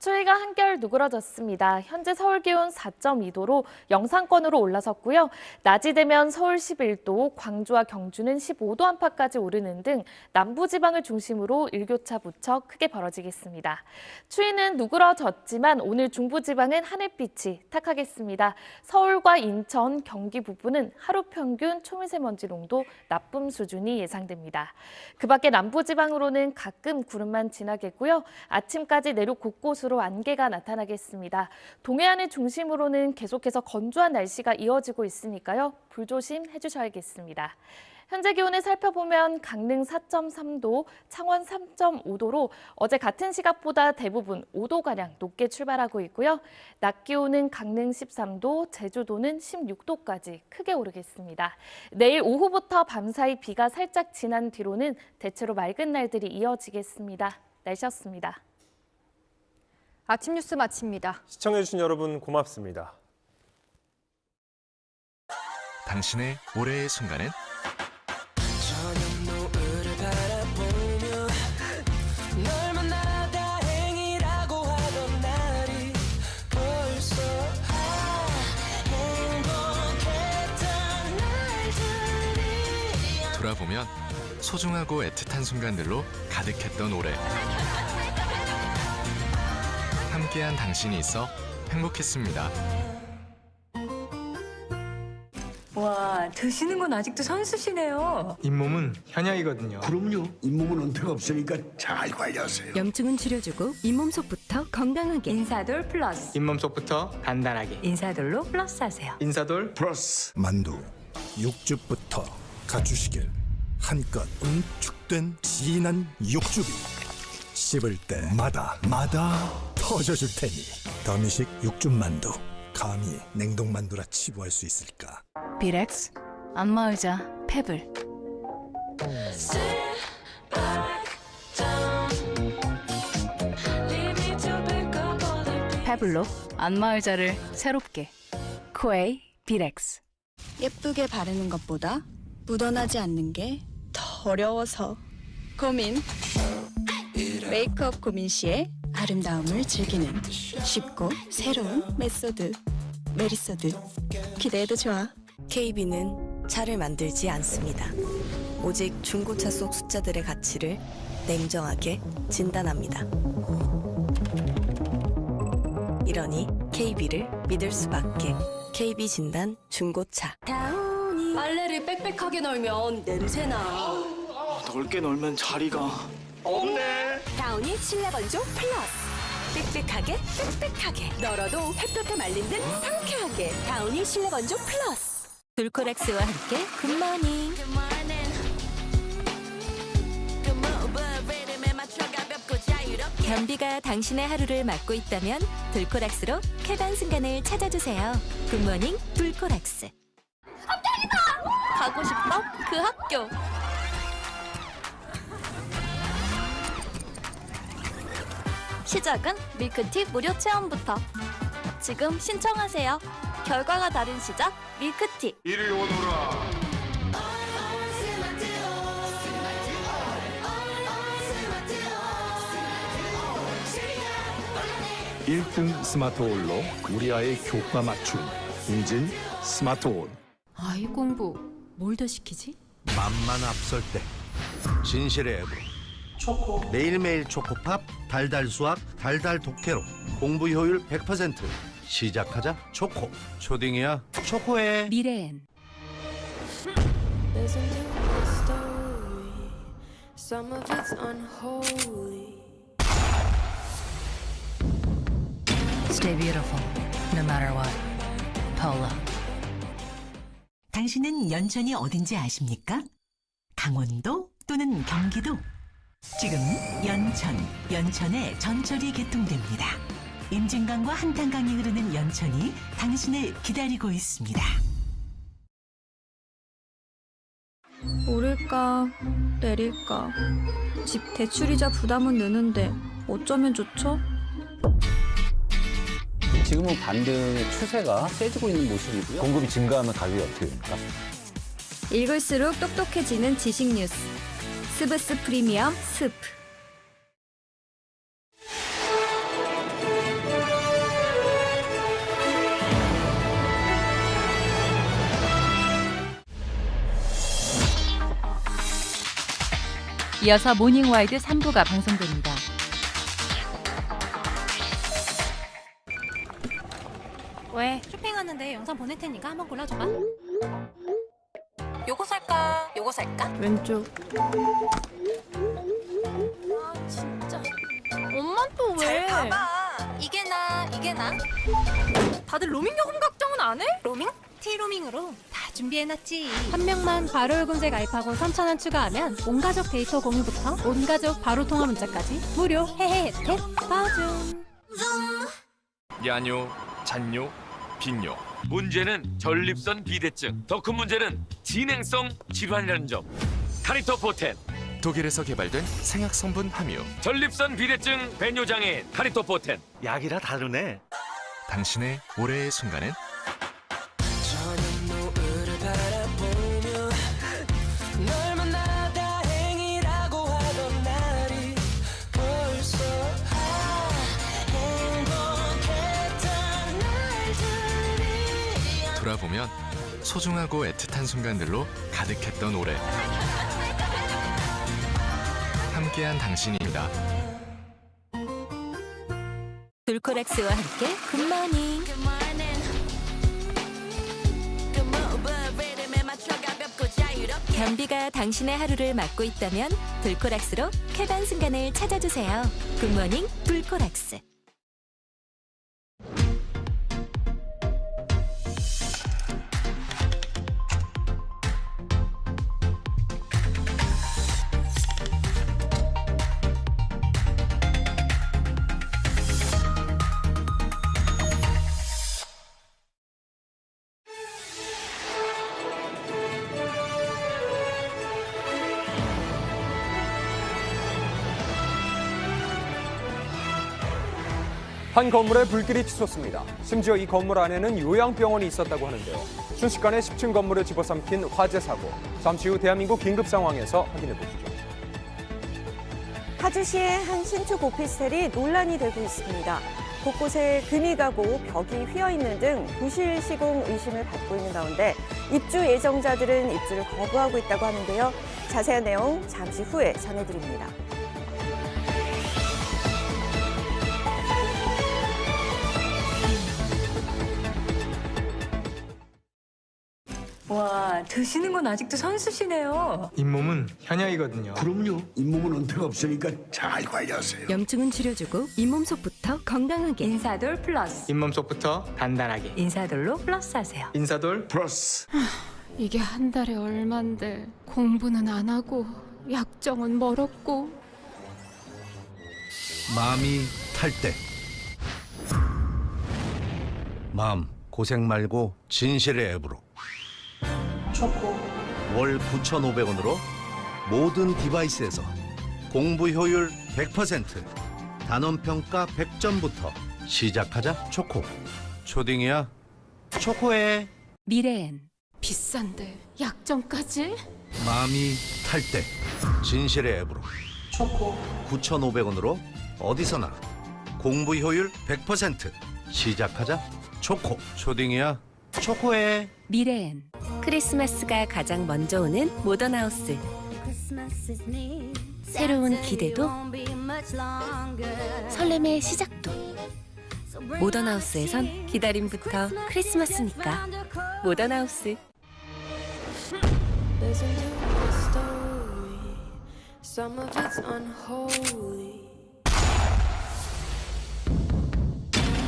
추위가 한결 누그러졌습니다. 현재 서울 기온 4.2도로 영상권으로 올라섰고요. 낮이 되면 서울 11도, 광주와 경주는 15도 안팎까지 오르는 등 남부지방을 중심으로 일교차 무척 크게 벌어지겠습니다. 추위는 누그러졌지만 오늘 중부지방은 하늘빛이 탁하겠습니다. 서울과 인천, 경기 북부는 하루 평균 초미세먼지 농도 나쁨 수준이 예상됩니다. 그 밖에 남부지방으로는 가끔 구름만 지나겠고요. 아침까지 내륙 곳곳으로 안개가 나타나겠습니다. 동해안을 중심으로는 계속해서 건조한 날씨가 이어지고 있으니까요. 불조심 해주셔야겠습니다. 현재 기온을 살펴보면 강릉 4.3도, 창원 3.5도로 어제 같은 시각보다 대부분 5도가량 높게 출발하고 있고요. 낮 기온은 강릉 13도, 제주도는 16도까지 크게 오르겠습니다. 내일 오후부터 밤사이 비가 살짝 지난 뒤로는 대체로 맑은 날들이 이어지겠습니다. 날씨였습니다. 아침 뉴스 마칩니다. 시청해주신 여러분 고맙습니다. 당신의 올해의 순간은? 돌아보면 소중하고 애틋한 순간들로 가득했던 올해. 함께한 당신이 있어 행복했습니다. 와, 드시는 건 아직도 선수시네요. 잇몸은 현약이거든요. 그럼요. 잇몸은 은퇴가 없으니까 잘 관리하세요. 염증은 줄여주고 잇몸 속부터 건강하게. 인사돌 플러스. 잇몸 속부터 단단하게. 인사돌로 플러스 하세요. 인사돌 플러스. 만두 육즙부터 갖추시길. 한껏 응축된 진한 육즙이 씹을 때마다 터져줄 테니 더미식 육즙만두. 감히 냉동만두라 치부할 수 있을까? 비렉스, 안마의자, 페블. 페블로 안마의자를 새롭게. 코에이 비렉스. 예쁘게 바르는 것보다 묻어나지 않는 게 더 어려워서 고민. 메이크업 고민 시에 아름다움을 즐기는 쉽고 새로운 메소드. 메리소드. 기대해도 좋아. KB는 차를 만들지 않습니다. 오직 중고차 속 숫자들의 가치를 냉정하게 진단합니다. 이러니 KB를 믿을 수밖에. KB 진단 중고차. 빨래를 빽빽하게 널면 냄새나. 넓게 널면 자리가 없네. 다운이 실내 건조 플러스. 빽빽하게 빽빽하게 널어도 햇볕에 말린 듯 상쾌하게. 다운이 실내 건조 플러스. 둘코렉스와 함께 굿모닝. 변비가 당신의 하루를 맡고 있다면 둘코렉스로 쾌변 순간을 찾아주세요. 굿모닝 둘코렉스. 가고 싶다 그 학교. 시작은 밀크티 무료 체험부터. 지금 신청하세요. 결과가 다른 시작 밀크티. 이리 오너라. 일등 스마트홀로 우리 아이 교과 맞춤. 웅진 스마트홀. 아이 공부 뭘 더 시키지? 맘만 앞설 때 진실의 앱으로 초코 매일매일 초코팝 달달 수학 달달 독해로 공부 효율 100%. 시작하자 초코. 초딩이야 초코해. 미래엔 Stay beautiful, no matter what. Polo. 당신은 연천이 어딘지 아십니까? 강원도 또는 경기도? 지금 연천에 전철이 개통됩니다. 임진강과 한탄강이 흐르는 연천이 당신을 기다리고 있습니다. 오를까 내릴까. 집 대출이자 부담은 느는데 어쩌면 좋죠? 지금은 반등의 추세가 세지고 있는 모습이고요. 공급이 증가하면 가격이 어떻게 됩니까? 읽을수록 똑똑해지는 지식 뉴스. 스브스 프리미엄 스프. 이어서 모닝와이드 3부가 방송됩니다. 왜? 쇼핑하는데 영상 보낼 테니까 한번 골라줘봐. 요거 살까? 요거 살까? 왼쪽. 아 진짜. 엄마 또 왜? 잘 봐봐. 이게 나, 이게 나. 다들 로밍 요금 걱정은 안 해? 로밍? T로밍으로 다 준비해놨지. 한 명만 바로 요금제 가입하고 3,000원 추가하면 온 가족 데이터 공유부터 온 가족 바로 통화 문자까지 무료 해해 혜택 봐줌. 야뇨, 잔뇨, 빈뇨. 문제는 전립선 비대증. 더 큰 문제는 진행성 질환이라는 점. 카리토 포텐. 독일에서 개발된 생약 성분 함유. 전립선 비대증 배뇨장애인 카리토 포텐. 약이라 다르네. 당신의 올해의 순간은 돌아보면 소중하고 애틋한 순간들로 가득했던 올해. 함께한 당신입니다. 돌코락스와 함께 굿모닝. 변비가 당신의 하루를 맡고 있다면 돌코락스로 쾌변 순간을 찾아주세요. 굿모닝 돌코락스. 한 건물에 불길이 치솟습니다. 심지어 이 건물 안에는 요양병원이 있었다고 하는데요. 순식간에 10층 건물을 집어삼킨 화재 사고. 잠시 후 대한민국 긴급 상황에서 확인해 보시죠. 파주시의 한 신축 오피스텔이 논란이 되고 있습니다. 곳곳에 금이 가고 벽이 휘어 있는 등 부실 시공 의심을 받고 있는 가운데 입주 예정자들은 입주를 거부하고 있다고 하는데요. 자세한 내용 잠시 후에 전해드립니다. 와, 드시는 건 아직도 선수시네요. 잇몸은 현역이거든요. 그럼요. 잇몸은 은퇴가 없으니까 잘 관리하세요. 염증은 줄여주고 잇몸속부터 건강하게. 인사돌 플러스. 잇몸 속부터 단단하게. 인사돌로 플러스 하세요. 인사돌 플러스. 이게 한 달에 얼만데 공부는 안 하고 약정은 멀었고. 마음이 탈 때. 마음 고생 말고 진실의 앱으로. 초코. 월 9,500원으로 모든 디바이스에서 공부 효율 100%, 단원 평가 100점부터 시작하자. 초코. 초딩이야. 초코해. 미래엔. 비싼데 약정까지? 마음이 탈 때 진실의 앱으로. 초코. 9,500원으로 어디서나 공부 효율 100%. 시작하자. 초코. 초딩이야. 초코해. 미래엔. 크리스마스가 가장 먼저 오는 모던하우스. 새로운 기대도 설렘의 시작도. 모던하우스에선 기다림부터 크리스마스니까 모던하우스.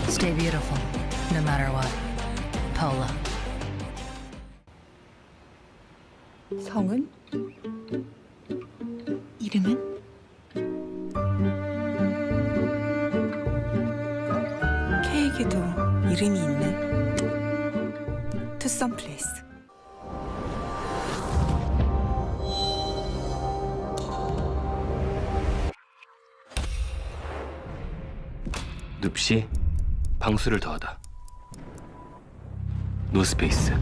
Stay beautiful, no matter what. Polo. 성은? 이름은? 케이크에도 이름이 있네. To some place. 눕시 방수를 더하다. 노스페이스.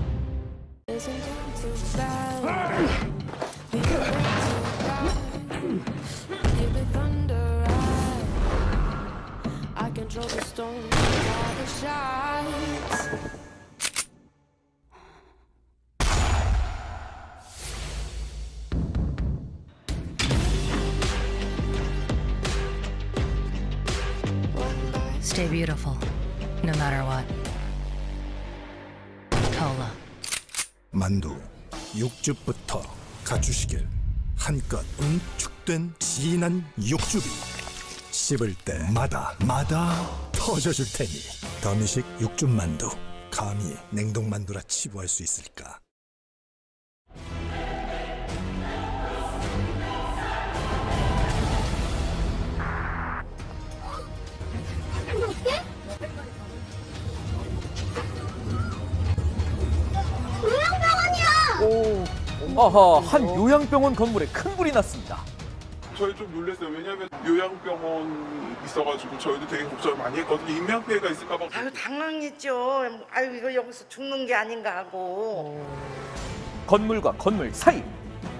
Stay beautiful, no matter what. Tola. 만두 육즙부터 갖추시길 한껏 응축된 진한 육즙이 씹을 때마다 터져줄 테니 더미식 육즙만두. 감히 냉동만두라 치부할 수 있을까? 아하, 한 요양병원 건물에 큰 불이 났습니다. 저희 좀 놀랐어요. 왜냐하면 요양병원 있어가지고 저희도 되게 걱정을 많이 했거든요. 인명피해가 있을까 봐. 아유, 당황했죠. 아유, 이거 여기서 죽는 게 아닌가 하고. 건물과 건물 사이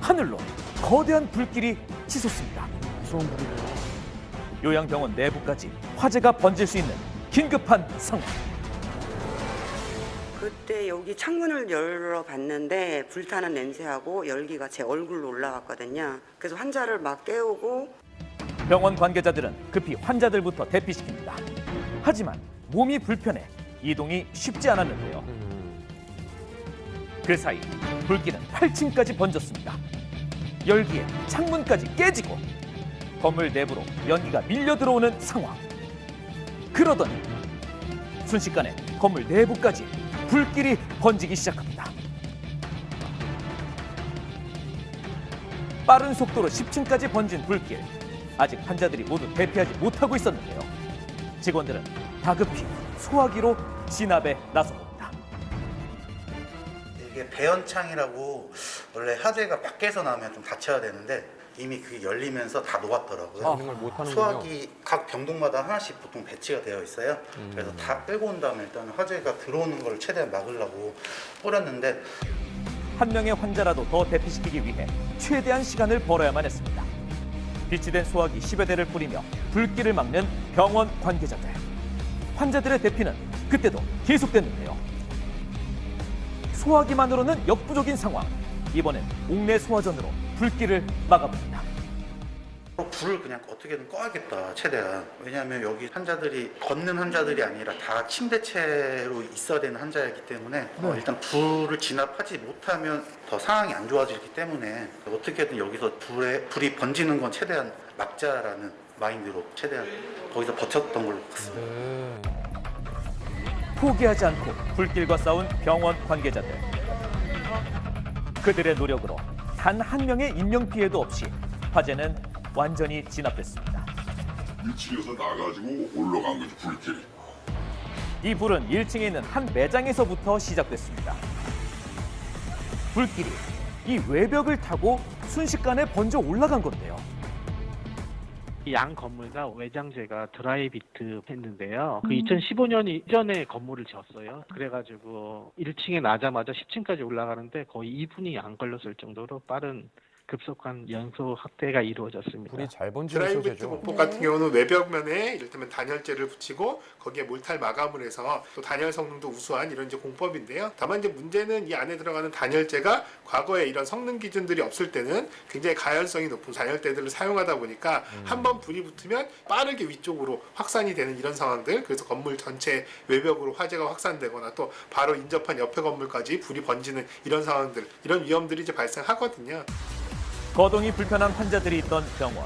하늘로 거대한 불길이 치솟습니다. 무서운 불이네요. 요양병원 내부까지 화재가 번질 수 있는 긴급한 상황. 그때 여기 창문을 열어봤는데 불타는 냄새하고 열기가 제 얼굴로 올라왔거든요. 그래서 환자를 막 깨우고. 병원 관계자들은 급히 환자들부터 대피시킵니다. 하지만 몸이 불편해 이동이 쉽지 않았는데요. 그 사이 불길은 8층까지 번졌습니다. 열기에 창문까지 깨지고 건물 내부로 연기가 밀려 들어오는 상황. 그러더니 순식간에 건물 내부까지 불길이 번지기 시작합니다. 빠른 속도로 10층까지 번진 불길. 아직 환자들이 모두 대피하지 못하고 있었는데요. 직원들은 다급히 소화기로 진압에 나섭니다. 이게 배연창이라고 원래 화재가 밖에서 나면 좀 닫혀야 되는데 이미 그게 열리면서 다 녹았더라고요. 소화기 각 병동마다 하나씩 보통 배치가 되어 있어요. 그래서 다 끌고 온 다음에 일단 화재가 들어오는 걸 최대한 막으려고 뿌렸는데 한 명의 환자라도 더 대피시키기 위해 최대한 시간을 벌어야만 했습니다. 비치된 소화기 10여 대를 뿌리며 불길을 막는 병원 관계자들. 환자들의 대피는 그때도 계속됐는데요. 소화기만으로는 역부족인 상황. 이번엔 옥내 소화전으로 불길을 막아봅니다. 불을 그냥 어떻게든 꺼야겠다 최대한. 왜냐하면 여기 환자들이 걷는 환자들이 아니라 다 침대채로 있어야 되는 환자이기 때문에 일단 불을 진압하지 못하면 더 상황이 안 좋아지기 때문에 어떻게든 여기서 불이 번지는 건 최대한 막자라는 마인드로 최대한 거기서 버텼던 걸로 봤습니다. 포기하지 않고 불길과 싸운 병원 관계자들. 그들의 노력으로 단 한 명의 인명피해도 없이 화재는 완전히 진압됐습니다. 1층에서 나가지고 올라간 거지, 불길이. 이 불은 1층에 있는 한 매장에서부터 시작됐습니다. 불길이 이 외벽을 타고 순식간에 번져 올라간 건데요. 이 양 건물 다 외장재가 드라이비트 했는데요. 그 2015년 이전에 건물을 지었어요. 그래가지고 1층에 나자마자 10층까지 올라가는데 거의 2분이 안 걸렸을 정도로 빠른 급속한 연소 확대가 이루어졌습니다. 불이 잘 번지는 드라이비트 공법 같은 경우는 외벽면에 이를테면 단열재를 붙이고 거기에 몰탈 마감을 해서 또 단열 성능도 우수한 이런 이제 공법인데요. 다만 이제 문제는 이 안에 들어가는 단열재가 과거에 이런 성능 기준들이 없을 때는 굉장히 가열성이 높은 단열재들을 사용하다 보니까 한번 불이 붙으면 빠르게 위쪽으로 확산이 되는 이런 상황들. 그래서 건물 전체 외벽으로 화재가 확산되거나 또 바로 인접한 옆에 건물까지 불이 번지는 이런 상황들, 이런 위험들이 이제 발생하거든요. 거동이 불편한 환자들이 있던 병원.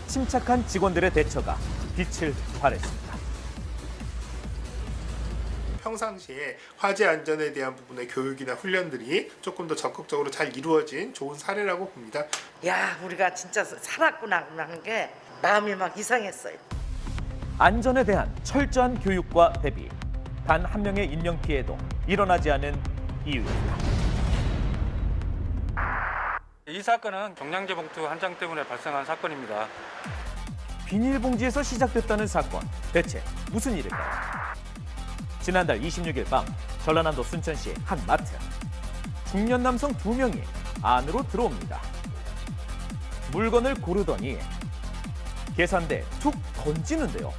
침착한 직원들의 대처가 빛을 발했습니다. 평상시에 화재 안전에 대한 부분의 교육이나 훈련들이 조금 더 적극적으로 잘 이루어진 좋은 사례라고 봅니다. 야, 우리가 진짜 살았구나 하는 게 마음이 막 이상했어요. 안전에 대한 철저한 교육과 대비. 단 한 명의 인명피해도 일어나지 않은 이유입니다. 이 사건은 경량제 봉투 한 장 때문에 발생한 사건입니다. 비닐봉지에서 시작됐다는 사건. 대체 무슨 일일까요? 지난달 26일 밤 전라남도 순천시의 한 마트. 중년 남성 2명이 안으로 들어옵니다. 물건을 고르더니 계산대에 툭 던지는데요.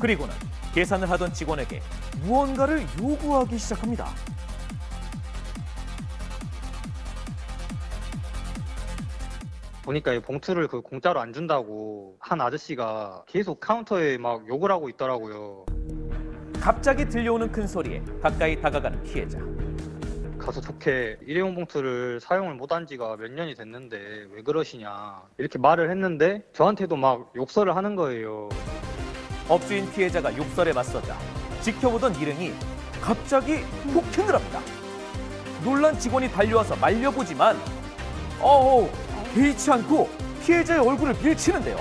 그리고는 계산을 하던 직원에게 무언가를 요구하기 시작합니다. 보니까 이 봉투를 그 공짜로 안 준다고 한 아저씨가 계속 카운터에 막 욕을 하고 있더라고요. 갑자기 들려오는 큰 소리에 가까이 다가가는 피해자. 가서 좋게 일회용 봉투를 사용을 못한 지가 몇 년이 됐는데 왜 그러시냐 이렇게 말을 했는데 저한테도 막 욕설을 하는 거예요. 업주인 피해자가 욕설에 맞서자 지켜보던 일행이 갑자기 폭행을 합니다. 놀란 직원이 달려와서 말려보지만 개의치 않고 피해자의 얼굴을 밀치는데요.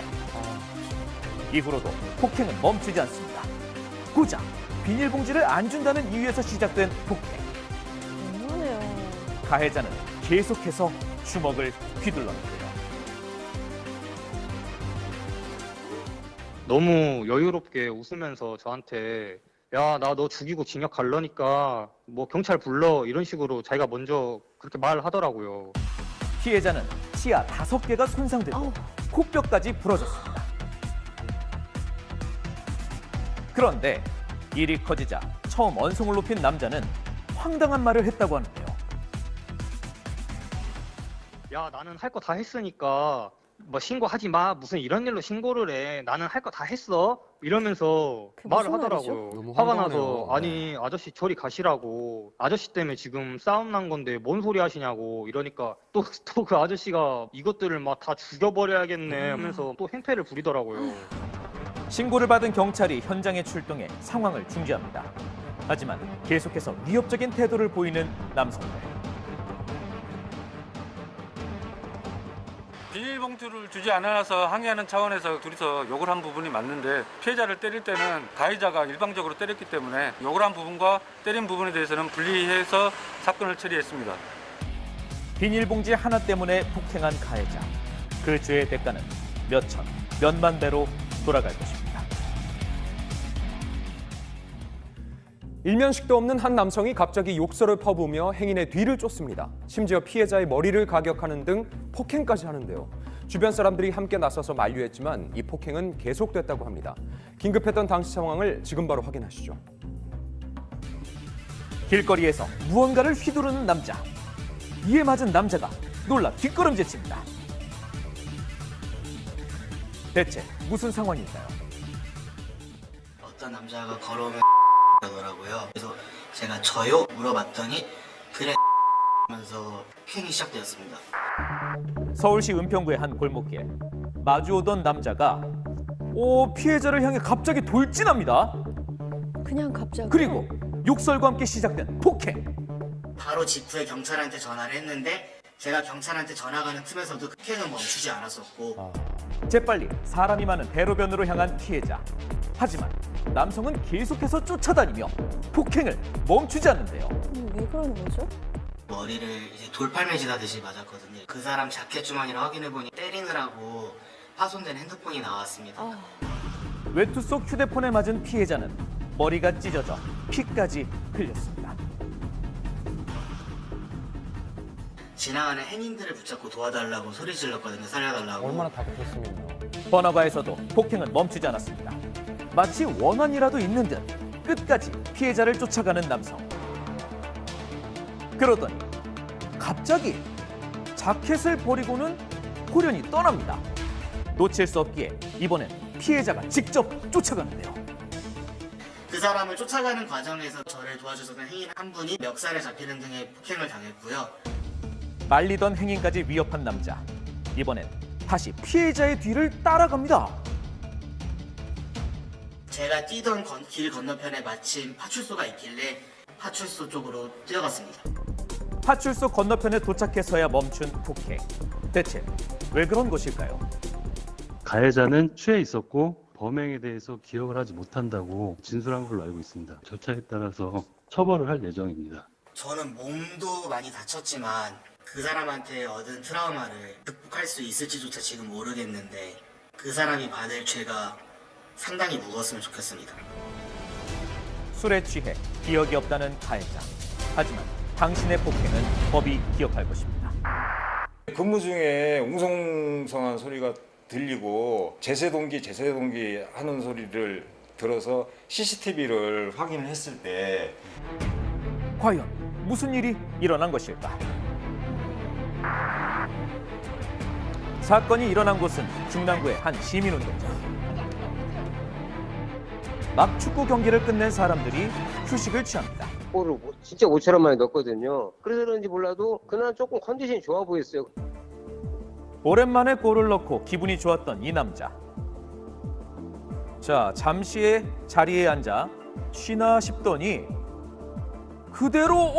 이후로도 폭행은 멈추지 않습니다. 고작 비닐봉지를 안 준다는 이유에서 시작된 폭행. 너무하네요. 가해자는 계속해서 주먹을 휘둘렀는데요. 너무 여유롭게 웃으면서 저한테 야, 나 너 죽이고 징역 갈라니까 뭐 경찰 불러 이런 식으로 자기가 먼저 그렇게 말을 하더라고요. 피해자는 치아 5개가 손상되고 코뼈까지 부러졌습니다. 그런데 일이 커지자 처음 언성을 높인 남자는 황당한 말을 했다고 하는데요. 야, 나는 할 거 다 했으니까 뭐 신고하지 마. 무슨 이런 일로 신고를 해. 나는 할 거 다 했어. 이러면서 말을 하더라고요. 화가 나서 아니 아저씨 저리 가시라고. 아저씨 때문에 지금 싸움 난 건데 뭔 소리 하시냐고 이러니까 또 그 아저씨가 이것들을 막 다 죽여버려야겠네 하면서 또 행패를 부리더라고요. 신고를 받은 경찰이 현장에 출동해 상황을 중지합니다. 하지만 계속해서 위협적인 태도를 보이는 남성들. 비닐봉투를 주지 않아서 항의하는 차원에서 둘이서 욕을 한 부분이 맞는데 피해자를 때릴 때는 가해자가 일방적으로 때렸기 때문에 욕을 한 부분과 때린 부분에 대해서는 분리해서 사건을 처리했습니다. 비닐봉지 하나 때문에 폭행한 가해자. 그 죄의 대가는 몇천, 몇만 배로 돌아갈 것입니다. 일면식도 없는 한 남성이 갑자기 욕설을 퍼부으며 행인의 뒤를 쫓습니다. 심지어 피해자의 머리를 가격하는 등 폭행까지 하는데요. 주변 사람들이 함께 나서서 만류했지만 이 폭행은 계속됐다고 합니다. 긴급했던 당시 상황을 지금 바로 확인하시죠. 길거리에서 무언가를 휘두르는 남자. 이에 맞은 남자가 놀라 뒷걸음질칩니다. 대체 무슨 상황일까요? 어떤 남자가 걸어오면 하더라고요. 그래서 제가 저요? 물어봤더니 그래 하면서 폭행이 시작되었습니다. 서울시 은평구의 한 골목길. 마주오던 남자가 피해자를 향해 갑자기 돌진합니다. 그냥 갑자기. 그리고 욕설과 함께 시작된 폭행. 바로 직후에 경찰한테 전화를 했는데 제가 경찰한테 전화 가는 틈에서도 폭행은 멈추지 않았었고 재빨리 사람이 많은 대로변으로 향한 피해자. 하지만 남성은 계속해서 쫓아다니며 폭행을 멈추지 않는데요. 왜 그러는 거죠? 머리를 이제 돌팔매질하듯이 맞았거든요. 그 사람 자켓 주머니를 확인해보니 때리느라고 파손된 핸드폰이 나왔습니다. 외투 속 휴대폰에 맞은 피해자는 머리가 찢어져 피까지 흘렸습니다. 지나가는 행인들을 붙잡고 도와달라고 소리 질렀거든요. 살려달라고. 얼마나 다급했으면요. 번화가에서도 폭행은 멈추지 않았습니다. 마치 원한이라도 있는 듯 끝까지 피해자를 쫓아가는 남성. 그러더니 갑자기 자켓을 버리고는 호련히 떠납니다. 놓칠 수 없기에 이번엔 피해자가 직접 쫓아가는데요. 그 사람을 쫓아가는 과정에서 저를 도와주던 행인 한 분이 멱살에 잡히는 등의 폭행을 당했고요. 말리던 행인까지 위협한 남자. 이번엔 다시 피해자의 뒤를 따라갑니다. 제가 뛰던 길 건너편에 마침 파출소가 있길래 파출소 쪽으로 뛰어갔습니다. 파출소 건너편에 도착해서야 멈춘 폭행. 대체 왜 그런 것일까요? 가해자는 취해 있었고 범행에 대해서 기억을 하지 못한다고 진술한 걸로 알고 있습니다. 절차에 따라서 처벌을 할 예정입니다. 저는 몸도 많이 다쳤지만 그 사람한테 얻은 트라우마를 극복할 수 있을지조차 지금 모르겠는데 그 사람이 받을 죄가 상당히 무거웠으면 좋겠습니다. 술에 취해 기억이 없다는 가해자. 하지만 당신의 폭행은 법이 기억할 것입니다. 근무 중에 웅성성한 소리가 들리고 제세동기 하는 소리를 들어서 CCTV를 확인을 했을 때 과연 무슨 일이 일어난 것일까? 사건이 일어난 곳은 중랑구의 한 시민운동장. 막 축구 경기를 끝낸 사람들이 휴식을 취합니다. 골을 진짜 5,000원 만에 넣었거든요. 그래서 그런지 몰라도 그날 조금 컨디션이 좋아 보였어요. 오랜만에 골을 넣고 기분이 좋았던 이 남자. 자, 잠시의 자리에 앉아 쉬나 싶더니 그대로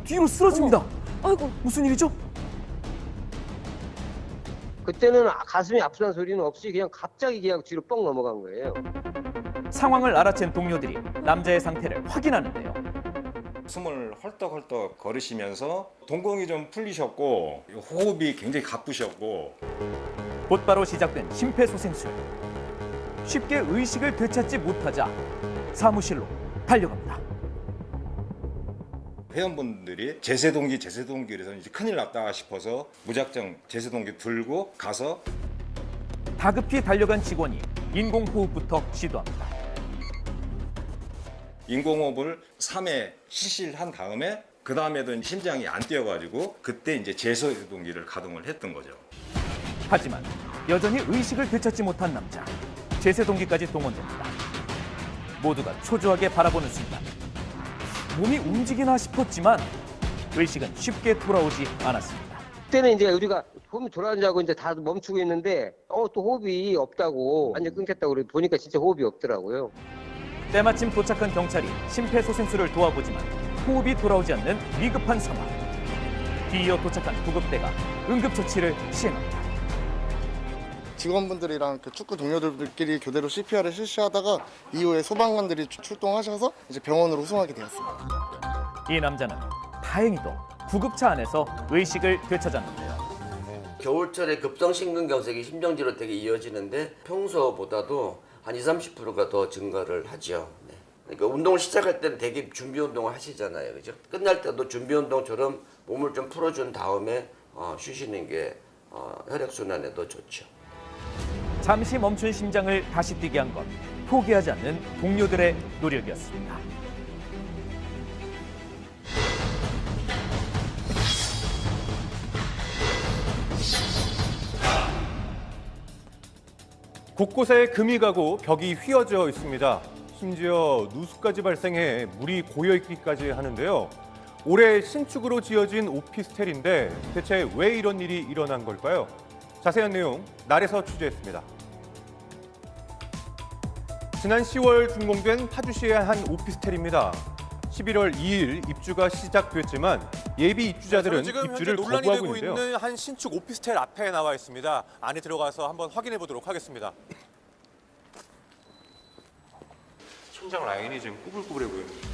뒤로 쓰러집니다. 아이고, 무슨 일이죠? 그때는 가슴이 아프다는 소리는 없이 그냥 갑자기 그냥 뒤로 뻥 넘어간 거예요. 상황을 알아챈 동료들이 남자의 상태를 확인하는데요. 숨을 헐떡헐떡 걸으시면서 동공이 좀 풀리셨고 호흡이 굉장히 가쁘셨고 곧바로 시작된 심폐소생술. 쉽게 의식을 되찾지 못하자 사무실로 달려갑니다. 회원분들이 제세동기 그래서 이제 큰일 났다 싶어서 무작정 제세동기 들고 가서 다급히 달려간 직원이 인공호흡부터 시도합니다. 인공호흡을 3회 실시를 한 다음에 그 다음에도 심장이 안 뛰어가지고 그때 이제 제세동기를 가동을 했던 거죠. 하지만 여전히 의식을 되찾지 못한 남자. 제세동기까지 동원됩니다. 모두가 초조하게 바라보는 순간 몸이 움직이나 싶었지만 의식은 쉽게 돌아오지 않았습니다. 그때는 이제 우리가 호흡이 돌아오자고 이제 다 멈추고 있는데 또 호흡이 없다고 완전 끊겼다고 그래 보니까 진짜 호흡이 없더라고요. 때마침 도착한 경찰이 심폐소생술을 도와보지만 호흡이 돌아오지 않는 위급한 상황. 뒤이어 도착한 구급대가 응급조치를 시행합니다. 직원분들이랑 축구 동료들끼리 교대로 CPR을 실시하다가 이후에 소방관들이 출동하셔서 이제 병원으로 후송하게 되었습니다. 이 남자는 다행히도 구급차 안에서 의식을 되찾았는데요. 겨울철에 급성심근경색이 심정지로되게 이어지는데 평소보다도 한 20-30%가 더 증가를 하죠. 네. 그러니까 운동을 시작할 때는 되게 준비 운동을 하시잖아요, 그죠? 끝날 때도 준비 운동처럼 몸을 좀 풀어준 다음에 쉬시는 게 혈액 순환에도 좋죠. 잠시 멈춘 심장을 다시 뛰게 한 건 포기하지 않는 동료들의 노력이었습니다. 곳곳에 금이 가고 벽이 휘어져 있습니다. 심지어 누수까지 발생해 물이 고여있기까지 하는데요. 올해 신축으로 지어진 오피스텔인데 대체 왜 이런 일이 일어난 걸까요? 자세한 내용 날에서 취재했습니다. 지난 10월 준공된 파주시의 한 오피스텔입니다. 11월 2일 입주가 시작됐지만 예비 입주자들은 입주를 논란이 거부하고 되고 있는데요. 있는 한 신축 오피스텔 앞에 나와 있습니다. 안에 들어가서 한번 확인해 보도록 하겠습니다. 천장 라인이 지금 꾸불꾸불해 보입니다.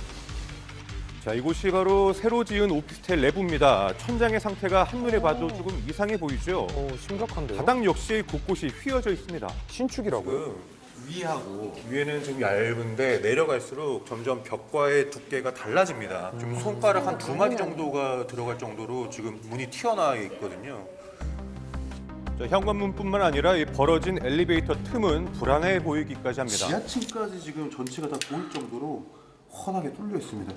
자, 이곳이 바로 새로 지은 오피스텔 내부입니다. 천장의 상태가 한눈에 봐도 조금 이상해 보이죠? 심각한데요? 바닥 역시 곳곳이 휘어져 있습니다. 신축이라고요? 위하고 위에는 좀 얇은데 내려갈수록 점점 벽과의 두께가 달라집니다. 좀 손가락 한 2마디 정도가 들어갈 정도로 지금 문이 튀어나와 있거든요. 자, 현관문뿐만 아니라 이 벌어진 엘리베이터 틈은 불안해 보이기까지 합니다. 지하층까지 지금 전체가 다 보일 정도로 훤하게 뚫려 있습니다.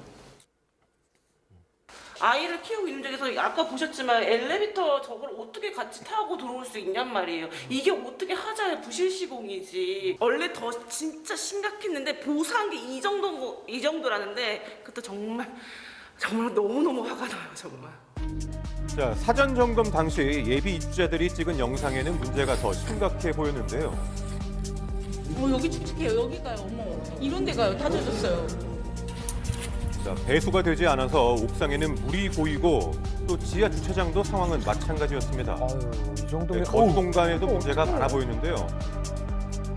아이를 키우고 있는 중에서 아까 보셨지만 엘리베이터 저걸 어떻게 같이 타고 들어올 수 있냔 말이에요. 이게 어떻게 하자의 부실 시공이지. 원래 더 진짜 심각했는데 보수한 게 이 정도라는데 그때 정말 너무너무 화가 나요, 정말. 자, 사전 점검 당시 예비 입주자들이 찍은 영상에는 문제가 더 심각해 보였는데요. 여기 칙칙해요. 여기가요. 어머, 이런 데가요. 다 젖었어요. 자, 배수가 되지 않아서 옥상에는 물이 고이고 또 지하 주차장도 상황은 마찬가지였습니다. 이 정도면 거주 공간에도 문제가 많아 보이는데요.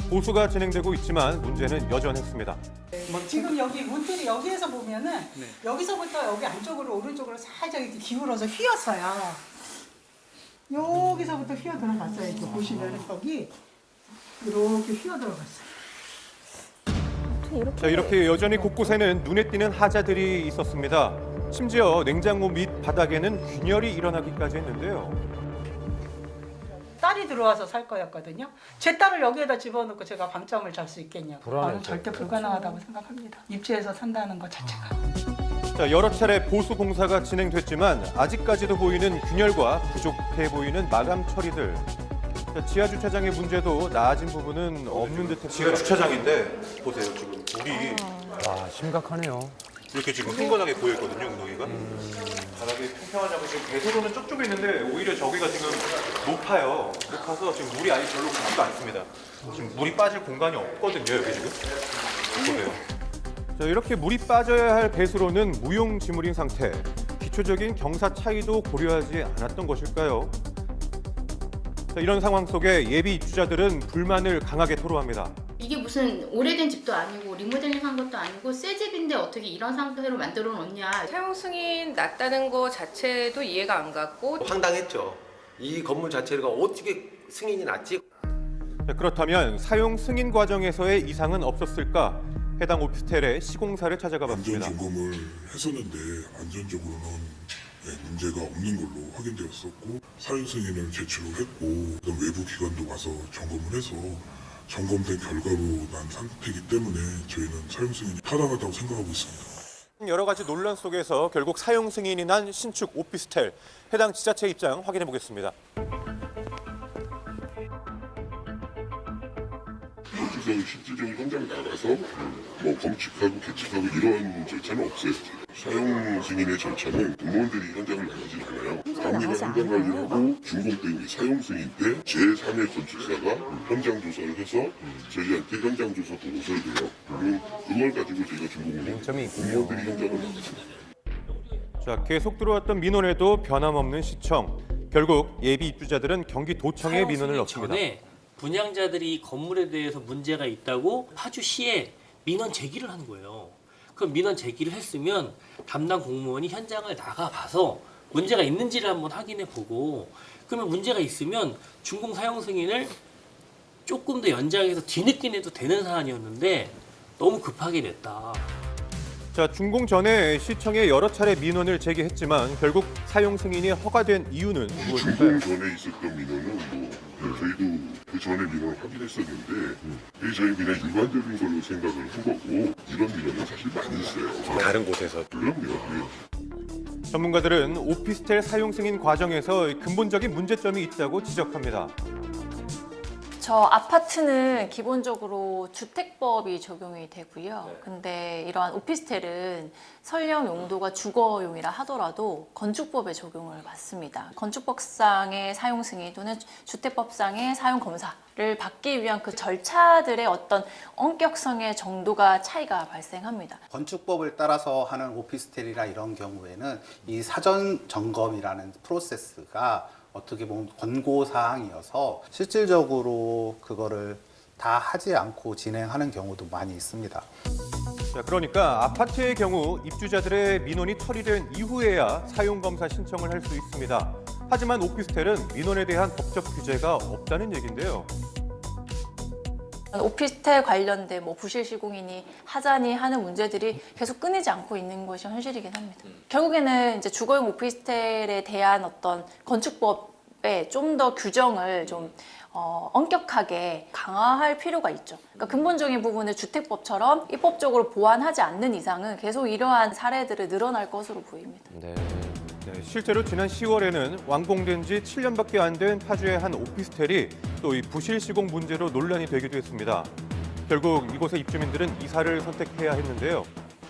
보수가 진행되고 있지만 문제는 여전했습니다. 지금 여기 문틀이 여기에서 보면은 여기서부터 여기 안쪽으로 오른쪽으로 살짝 이렇게 기울어서 휘었어요. 여기서부터 휘어 들어갔어요. 이렇게 보시면 여기 이렇게 휘어 들어갔어요. 자, 이렇게 여전히 곳곳에는 눈에 띄는 하자들이 있었습니다. 심지어 냉장고 밑 바닥에는 균열이 일어나기까지 했는데요. 딸이 들어와서 살 거였거든요. 제 딸을 여기에다 집어넣고 제가 방점을 잘 수 있겠냐고. 저는 절대 불가능하다고 생각합니다. 입주해서 산다는 것 자체가. 자, 여러 차례 보수 공사가 진행됐지만 아직까지도 보이는 균열과 부족해 보이는 마감 처리들. 자, 지하 주차장의 문제도 나아진 부분은 없는 듯합니다. 지하 주차장인데 보세요 지금 물이 와, 심각하네요. 이렇게 지금 흥건하게 고여 있거든요, 웅덩이가. 바닥이 평평하지 않고 지금 배수로는 쪽쪽에 있는데 오히려 저기가 지금 높아요. 높아서 지금 물이 아예 별로 가지가 않습니다. 지금 물이 빠질 공간이 없거든요, 여기 지금. 보세요. 자, 이렇게 물이 빠져야 할 배수로는 무용지물인 상태. 기초적인 경사 차이도 고려하지 않았던 것일까요? 자, 이런 상황 속에 예비 입주자들은 불만을 강하게 토로합니다. 이게 무슨 오래된 집도 아니고 리모델링 한 것도 아니고 새 집인데 어떻게 이런 상태로 만들어 놓냐. 사용 승인 낮다는 거 자체도 이해가 안 갔고 황당했죠. 이 건물 자체가 어떻게 승인이 났지? 자, 그렇다면 사용 승인 과정에서의 이상은 없었을까? 해당 오피스텔의 시공사를 찾아가 봤습니다. 안전 점검을 했었는데 안전적으로는 문제가 없는 걸로 확인되었었고 사용 승인을 제출을 했고 그다음 외부 기관도 가서 점검을 해서 점검된 결과로 난 상태이기 때문에 저희는 사용 승인이 타당하다고 생각하고 있습니다. 여러 가지 논란 속에서 결국 사용 승인이 난 신축 오피스텔. 해당 지자체 입장 확인해 보겠습니다. 실질적인 현장 나가서 뭐 검측하고 계측하고 이런 절차는 없어요. 사용 승인의 절차는 공무원들이 현장을 나가지 않아요. 감리가 현장 관리를 하고 준공된 사용 승인 때 제3의 건축사가 현장 조사를 해서 저희한테 현장 조사 보고서를 내요. 그럼 그걸 가지고 저희가 준공을 해요. 공무원들이 현장을 나가지 않아요. 자, 계속 들어왔던 민원에도 변함없는 시청. 결국 예비 입주자들은 경기도청에 민원을 넣습니다. 분양자들이 건물에 대해서 문제가 있다고 파주시에 민원 제기를 하는 거예요. 그럼 민원 제기를 했으면 담당 공무원이 현장을 나가봐서 문제가 있는지를 한번 확인해 보고 그러면 문제가 있으면 준공 사용 승인을 조금 더 연장해서 뒤늦게 내도 되는 사안이었는데 너무 급하게 냈다. 자, 준공 전에 시청에 여러 차례 민원을 제기했지만 결국 사용 승인이 허가된 이유는 무엇일까요? 준공 전에 있었던 민원은 저희도 그 전에 민원을 확인했었는데 저희 그냥 일반적인 걸로 생각을 한 거고 이런 민원은 사실 많이 있어요. 다른 곳에서. 그럼요. 전문가들은 오피스텔 사용 승인 과정에서 근본적인 문제점이 있다고 지적합니다. 저 아파트는 기본적으로 주택법이 적용이 되고요. 근데 이러한 오피스텔은 설령 용도가 주거용이라 하더라도 건축법에 적용을 받습니다. 건축법상의 사용 승인 또는 주택법상의 사용 검사를 받기 위한 그 절차들의 어떤 엄격성의 정도가 차이가 발생합니다. 건축법을 따라서 하는 오피스텔이나 이런 경우에는 이 사전 점검이라는 프로세스가 어떻게 보면 권고사항이어서 실질적으로 그거를 다 하지 않고 진행하는 경우도 많이 있습니다. 자, 그러니까 아파트의 경우 입주자들의 민원이 처리된 이후에야 사용검사 신청을 할 수 있습니다. 하지만 오피스텔은 민원에 대한 법적 규제가 없다는 얘기인데요. 오피스텔 관련된 부실 시공이니 하자니 하는 문제들이 계속 끊이지 않고 있는 것이 현실이긴 합니다. 결국에는 이제 주거용 오피스텔에 대한 어떤 건축법에 좀 더 규정을 좀 엄격하게 강화할 필요가 있죠. 그러니까 근본적인 부분을 주택법처럼 입법적으로 보완하지 않는 이상은 계속 이러한 사례들이 늘어날 것으로 보입니다. 네, 실제로 지난 10월에는 완공된 지 7년밖에 안 된 파주의 한 오피스텔이 또 이 부실 시공 문제로 논란이 되기도 했습니다. 결국 이곳의 입주민들은 이사를 선택해야 했는데요.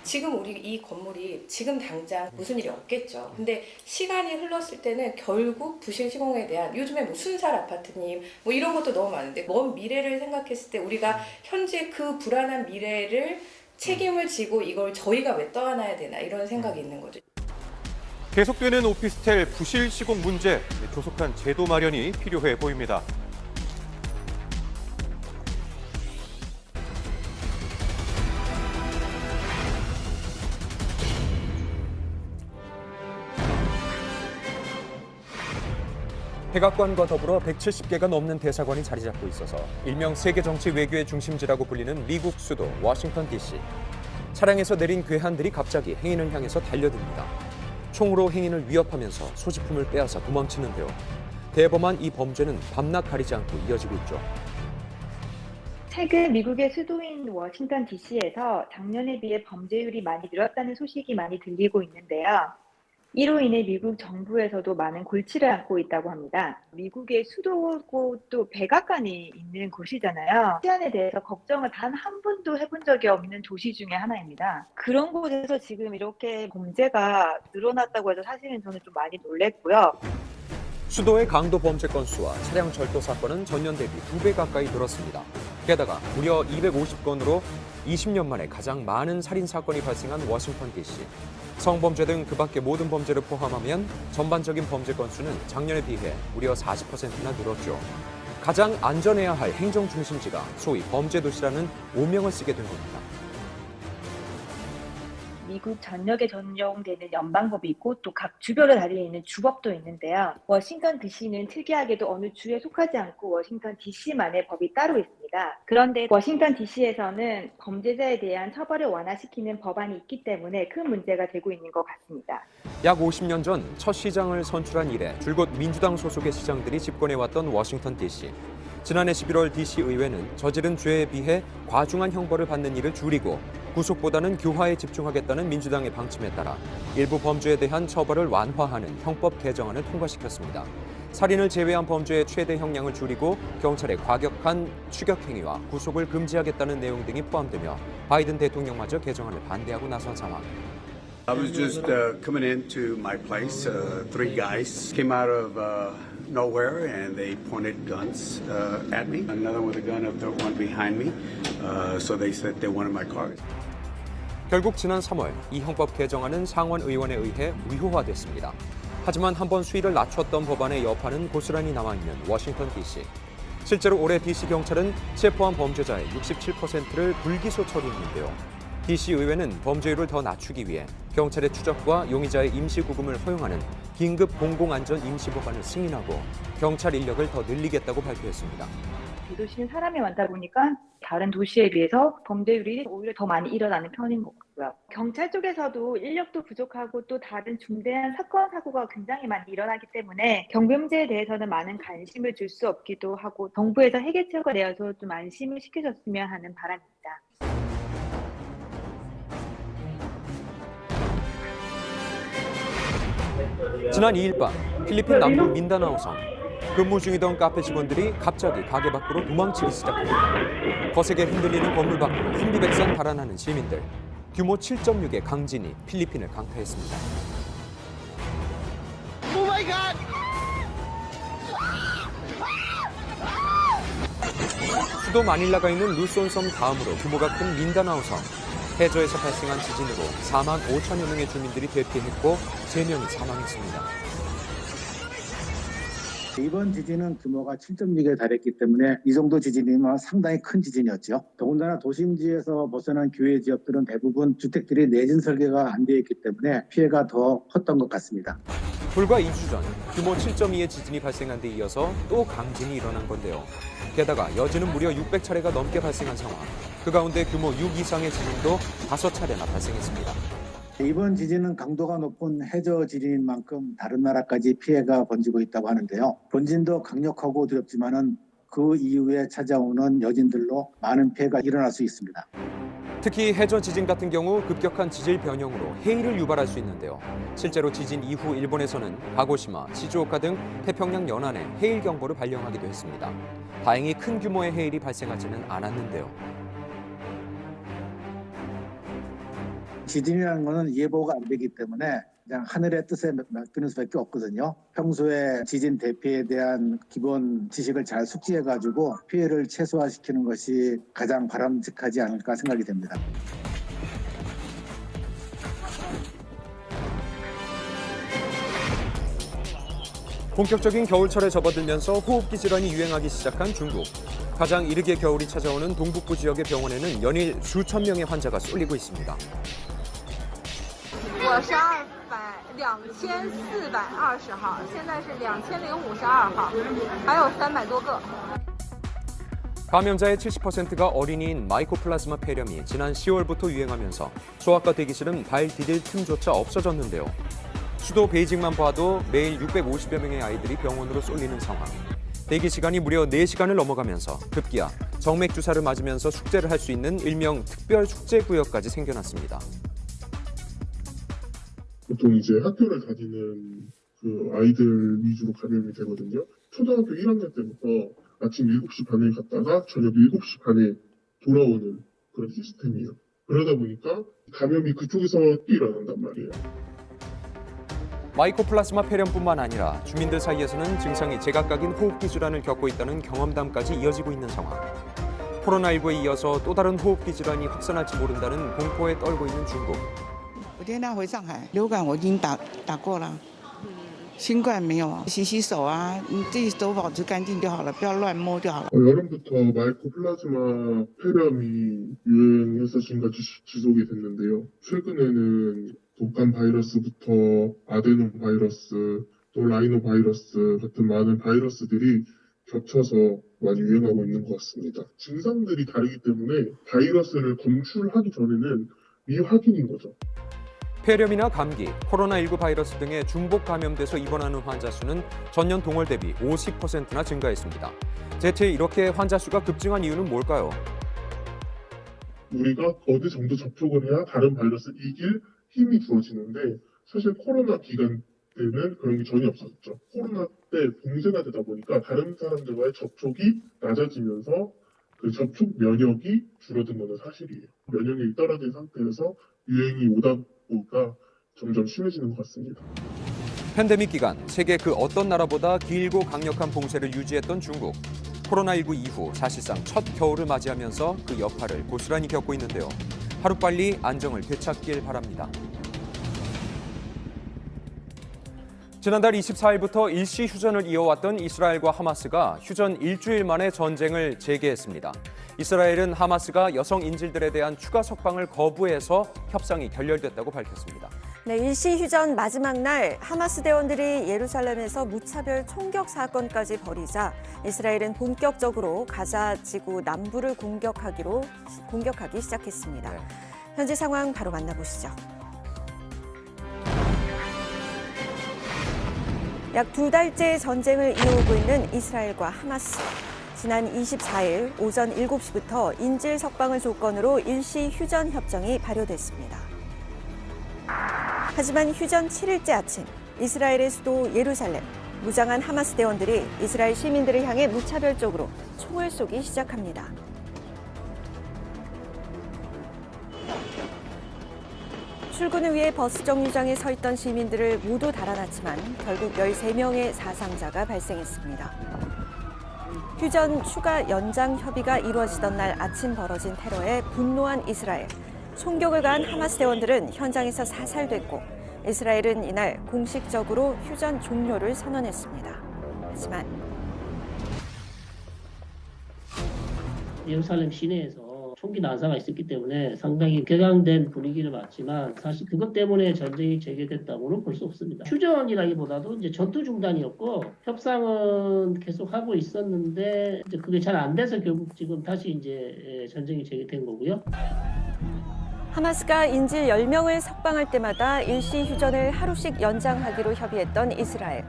지금 우리 이 건물이 지금 당장 무슨 일이 없겠죠. 근데 시간이 흘렀을 때는 결국 부실 시공에 대한 요즘에 순살 아파트님 이런 것도 너무 많은데 먼 미래를 생각했을 때 우리가 현재 그 불안한 미래를 책임을 지고 이걸 저희가 왜 떠안아야 되나 이런 생각이 있는 거죠. 계속되는 오피스텔 부실 시공 문제, 조속한 제도 마련이 필요해 보입니다. 백악관과 더불어 170개가 넘는 대사관이 자리 잡고 있어서 일명 세계 정치 외교의 중심지라고 불리는 미국 수도 워싱턴 DC. 차량에서 내린 괴한들이 갑자기 행인을 향해서 달려듭니다. 총으로 행인을 위협하면서 소지품을 빼앗아 도망치는데요. 대범한 이 범죄는 밤낮 가리지 않고 이어지고 있죠. 최근 미국의 수도인 워싱턴 DC에서 작년에 비해 범죄율이 많이 늘었다는 소식이 많이 들리고 있는데요. 이로 인해 미국 정부에서도 많은 골치를 앓고 있다고 합니다. 미국의 수도고 또 백악관이 있는 곳이잖아요. 치안에 대해서 걱정을 단 한 번도 해본 적이 없는 도시 중에 하나입니다. 그런 곳에서 지금 이렇게 범죄가 늘어났다고 해서 사실은 저는 좀 많이 놀랬고요. 수도의 강도 범죄 건수와 차량 절도 사건은 전년 대비 2배 가까이 늘었습니다. 게다가 무려 250건으로 20년 만에 가장 많은 살인 사건이 발생한 워싱턴 DC. 성범죄 등 그 밖의 모든 범죄를 포함하면 전반적인 범죄 건수는 작년에 비해 무려 40%나 늘었죠. 가장 안전해야 할 행정 중심지가 소위 범죄 도시라는 오명을 쓰게 된 겁니다. 미국 전역에 전용되는 연방법이 있고 또 각 주별로 달려 있는 주법도 있는데요. 워싱턴 DC는 특이하게도 어느 주에 속하지 않고 워싱턴 DC만의 법이 따로 있습니다. 그런데 워싱턴 DC에서는 범죄자에 대한 처벌을 완화시키는 법안이 있기 때문에 큰 문제가 되고 있는 것 같습니다. 약 50년 전 첫 시장을 선출한 이래 줄곧 민주당 소속의 시장들이 집권해왔던 워싱턴 DC. 지난해 11월 DC 의회는 저지른 죄에 비해 과중한 형벌을 받는 일을 줄이고 구속보다는 교화에 집중하겠다는 민주당의 방침에 따라 일부 범죄에 대한 처벌을 완화하는 형법 개정안을 통과시켰습니다. 살인을 제외한 범죄의 최대 형량을 줄이고 경찰의 과격한 추격 행위와 구속을 금지하겠다는 내용 등이 포함되며 바이든 대통령마저 개정안을 반대하고 나선 상황. I was just coming into my place. Three guys came out of nowhere and they pointed guns at me. Another with a gun up the one behind me. So they said they wanted my car. 결국 지난 3월 이 형법 개정안은 상원 의원에 의해 무효화됐습니다. 하지만 한번 수위를 낮췄던 법안의 여파는 고스란히 남아있는 워싱턴 DC. 실제로 올해 DC 경찰은 체포한 범죄자의 67%를 불기소 처리했는데요. DC 의회는 범죄율을 더 낮추기 위해 경찰의 추적과 용의자의 임시 구금을 허용하는 긴급 공공안전 임시법안을 승인하고 경찰 인력을 더 늘리겠다고 발표했습니다. 대도시는 사람이 많다 보니까 다른 도시에 비해서 범죄율이 오히려 더 많이 일어나는 편인 것 같고요. 경찰 쪽에서도 인력도 부족하고 또 다른 중대한 사건, 사고가 굉장히 많이 일어나기 때문에 경비 문제에 대해서는 많은 관심을 줄 수 없기도 하고 정부에서 해결책을 내어서 좀 안심을 시켜줬으면 하는 바람입니다. 지난 2일 밤 필리핀 남부 민다나오성. 근무 중이던 카페 직원들이 갑자기 가게 밖으로 도망치기 시작합니다. 거세게 흔들리는 건물 밖으로 혼비백산 달아나는 시민들. 규모 7.6의 강진이 필리핀을 강타했습니다. Oh my God! 수도 마닐라가 있는 루손섬 다음으로 규모가 큰 민다나오섬. 해저에서 발생한 지진으로 4만 5천여 명의 주민들이 대피했고 3명이 사망했습니다. 이번 지진은 규모가 7.6에 달했기 때문에 이 정도 지진이면 상당히 큰 지진이었죠. 더군다나 도심지에서 벗어난 교외 지역들은 대부분 주택들이 내진 설계가 안 되어 있기 때문에 피해가 더 컸던 것 같습니다. 불과 2주 전 규모 7.2의 지진이 발생한 데 이어서 또 강진이 일어난 건데요. 게다가 여진은 무려 600차례가 넘게 발생한 상황. 그 가운데 규모 6 이상의 지진도 5차례나 발생했습니다. 이번 지진은 강도가 높은 해저 지진인 만큼 다른 나라까지 피해가 번지고 있다고 하는데요. 본진도 강력하고 두렵지만은 그 이후에 찾아오는 여진들로 많은 피해가 일어날 수 있습니다. 특히 해저 지진 같은 경우 급격한 지질 변형으로 해일을 유발할 수 있는데요. 실제로 지진 이후 일본에서는 가고시마, 시즈오카 등 태평양 연안에 해일 경보를 발령하기도 했습니다. 다행히 큰 규모의 해일이 발생하지는 않았는데요. 지진이라는 것은 예보가 안 되기 때문에 그냥 하늘의 뜻에 맡기는 수밖에 없거든요. 평소에 지진 대피에 대한 기본 지식을 잘 숙지해가지고 피해를 최소화시키는 것이 가장 바람직하지 않을까 생각이 됩니다. 본격적인 겨울철에 접어들면서 호흡기 질환이 유행하기 시작한 중국. 가장 이르게 겨울이 찾아오는 동북부 지역의 병원에는 연일 수천 명의 환자가 쏠리고 있습니다. 我是2420号，现在是2052号，还有300多个。 감염자의 70%가 어린이인 마이코플라즈마 폐렴이 지난 10월부터 유행하면서 소아과 대기실은 발 디딜 틈조차 없어졌는데요. 수도 베이징만 봐도 매일 650여 명의 아이들이 병원으로 쏠리는 상황. 대기 시간이 무려 4시간을 넘어가면서 급기야 정맥 주사를 맞으면서 숙제를 할 수 있는 일명 특별 숙제 구역까지 생겨났습니다. 보통 이제 학교를 다니는 그 아이들 위주로 감염이 되거든요. 초등학교 1학년 때부터 아침 7시 반에 갔다가 저녁 7시 반에 돌아오는 그런 시스템이에요. 그러다 보니까 감염이 그쪽에서 또 일어난단 말이에요. 마이코플라스마 폐렴뿐만 아니라 주민들 사이에서는 증상이 제각각인 호흡기 질환을 겪고 있다는 경험담까지 이어지고 있는 상황. 코로나19에 이어서 또 다른 호흡기 질환이 확산할지 모른다는 공포에 떨고 있는 중국. 我今天回上海，流感我已经打过了，新冠没有，洗洗手啊，你自己手保持干净就好了，不要乱摸就好了。 여름부터 마이코플라즈마 폐렴이 유행해서 지금까지 지속이 됐는데요. 최근에는 독감 바이러스부터 아데노 바이러스, 또 라이노 바이러스 같은 많은 바이러스들이 겹쳐서 많이 유행하고 있는 것 같습니다. 증상들이 다르기 때문에 바이러스를 검출하기 전에는 미확인인 거죠. 폐렴이나 감기, 코로나19 바이러스 등의 중복 감염돼서 입원하는 환자 수는 전년 동월 대비 50%나 증가했습니다. 대체 이렇게 환자 수가 급증한 이유는 뭘까요? 우리가 어느 정도 접촉을 해야 다른 바이러스를 이길 힘이 주어지는데 사실 코로나 기간 때는 그런 게 전혀 없었죠. 코로나 때 봉쇄가 되다 보니까 다른 사람들과의 접촉이 낮아지면서 그 접촉 면역이 줄어든 것은 사실이에요. 면역력이 떨어진 상태에서 유행이 오다 보니까 점점 심해지는 것 같습니다. 팬데믹 기간 세계 그 어떤 나라보다 길고 강력한 봉쇄를 유지했던 중국. 코로나19 이후 사실상 첫 겨울을 맞이하면서 그 여파를 고스란히 겪고 있는데요. 하루빨리 안정을 되찾길 바랍니다. 지난달 24일부터 일시 휴전을 이어왔던 이스라엘과 하마스가 휴전 일주일 만에 전쟁을 재개했습니다. 이스라엘은 하마스가 여성 인질들에 대한 추가 석방을 거부해서 협상이 결렬됐다고 밝혔습니다. 네, 일시 휴전 마지막 날 하마스 대원들이 예루살렘에서 무차별 총격 사건까지 벌이자 이스라엘은 본격적으로 가자 지구 남부를 공격하기 시작했습니다. 네. 현지 상황 바로 만나보시죠. 약 2달째 전쟁을 이어오고 있는 이스라엘과 하마스. 지난 24일 오전 7시부터 인질 석방을 조건으로 일시 휴전 협정이 발효됐습니다. 하지만 휴전 7일째 아침, 이스라엘의 수도 예루살렘, 무장한 하마스 대원들이 이스라엘 시민들을 향해 무차별적으로 총을 쏘기 시작합니다. 출근을 위해 버스 정류장에 서 있던 시민들을 모두 달아났지만 결국 13명의 사상자가 발생했습니다. 휴전 추가 연장 협의가 이루어지던 날 아침 벌어진 테러에 분노한 이스라엘. 총격을 가한 하마스 대원들은 현장에서 사살됐고 이스라엘은 이날 공식적으로 휴전 종료를 선언했습니다. 하지만 예루살렘 시내에서 총기 난사가 있었기 때문에 상당히 격앙된 분위기를 맞지만 사실 그것 때문에 전쟁이 재개됐다고는 볼 수 없습니다. 휴전이라기보다도 이제 전투 중단이었고 협상은 계속 하고 있었는데 이제 그게 잘 안 돼서 결국 지금 다시 이제 전쟁이 재개된 거고요. 하마스가 인질 10명을 석방할 때마다 일시 휴전을 하루씩 연장하기로 협의했던 이스라엘.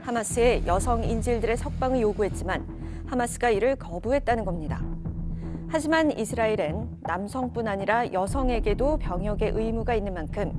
하마스의 여성 인질들의 석방을 요구했지만 하마스가 이를 거부했다는 겁니다. 하지만 이스라엘은 남성뿐 아니라 여성에게도 병역의 의무가 있는 만큼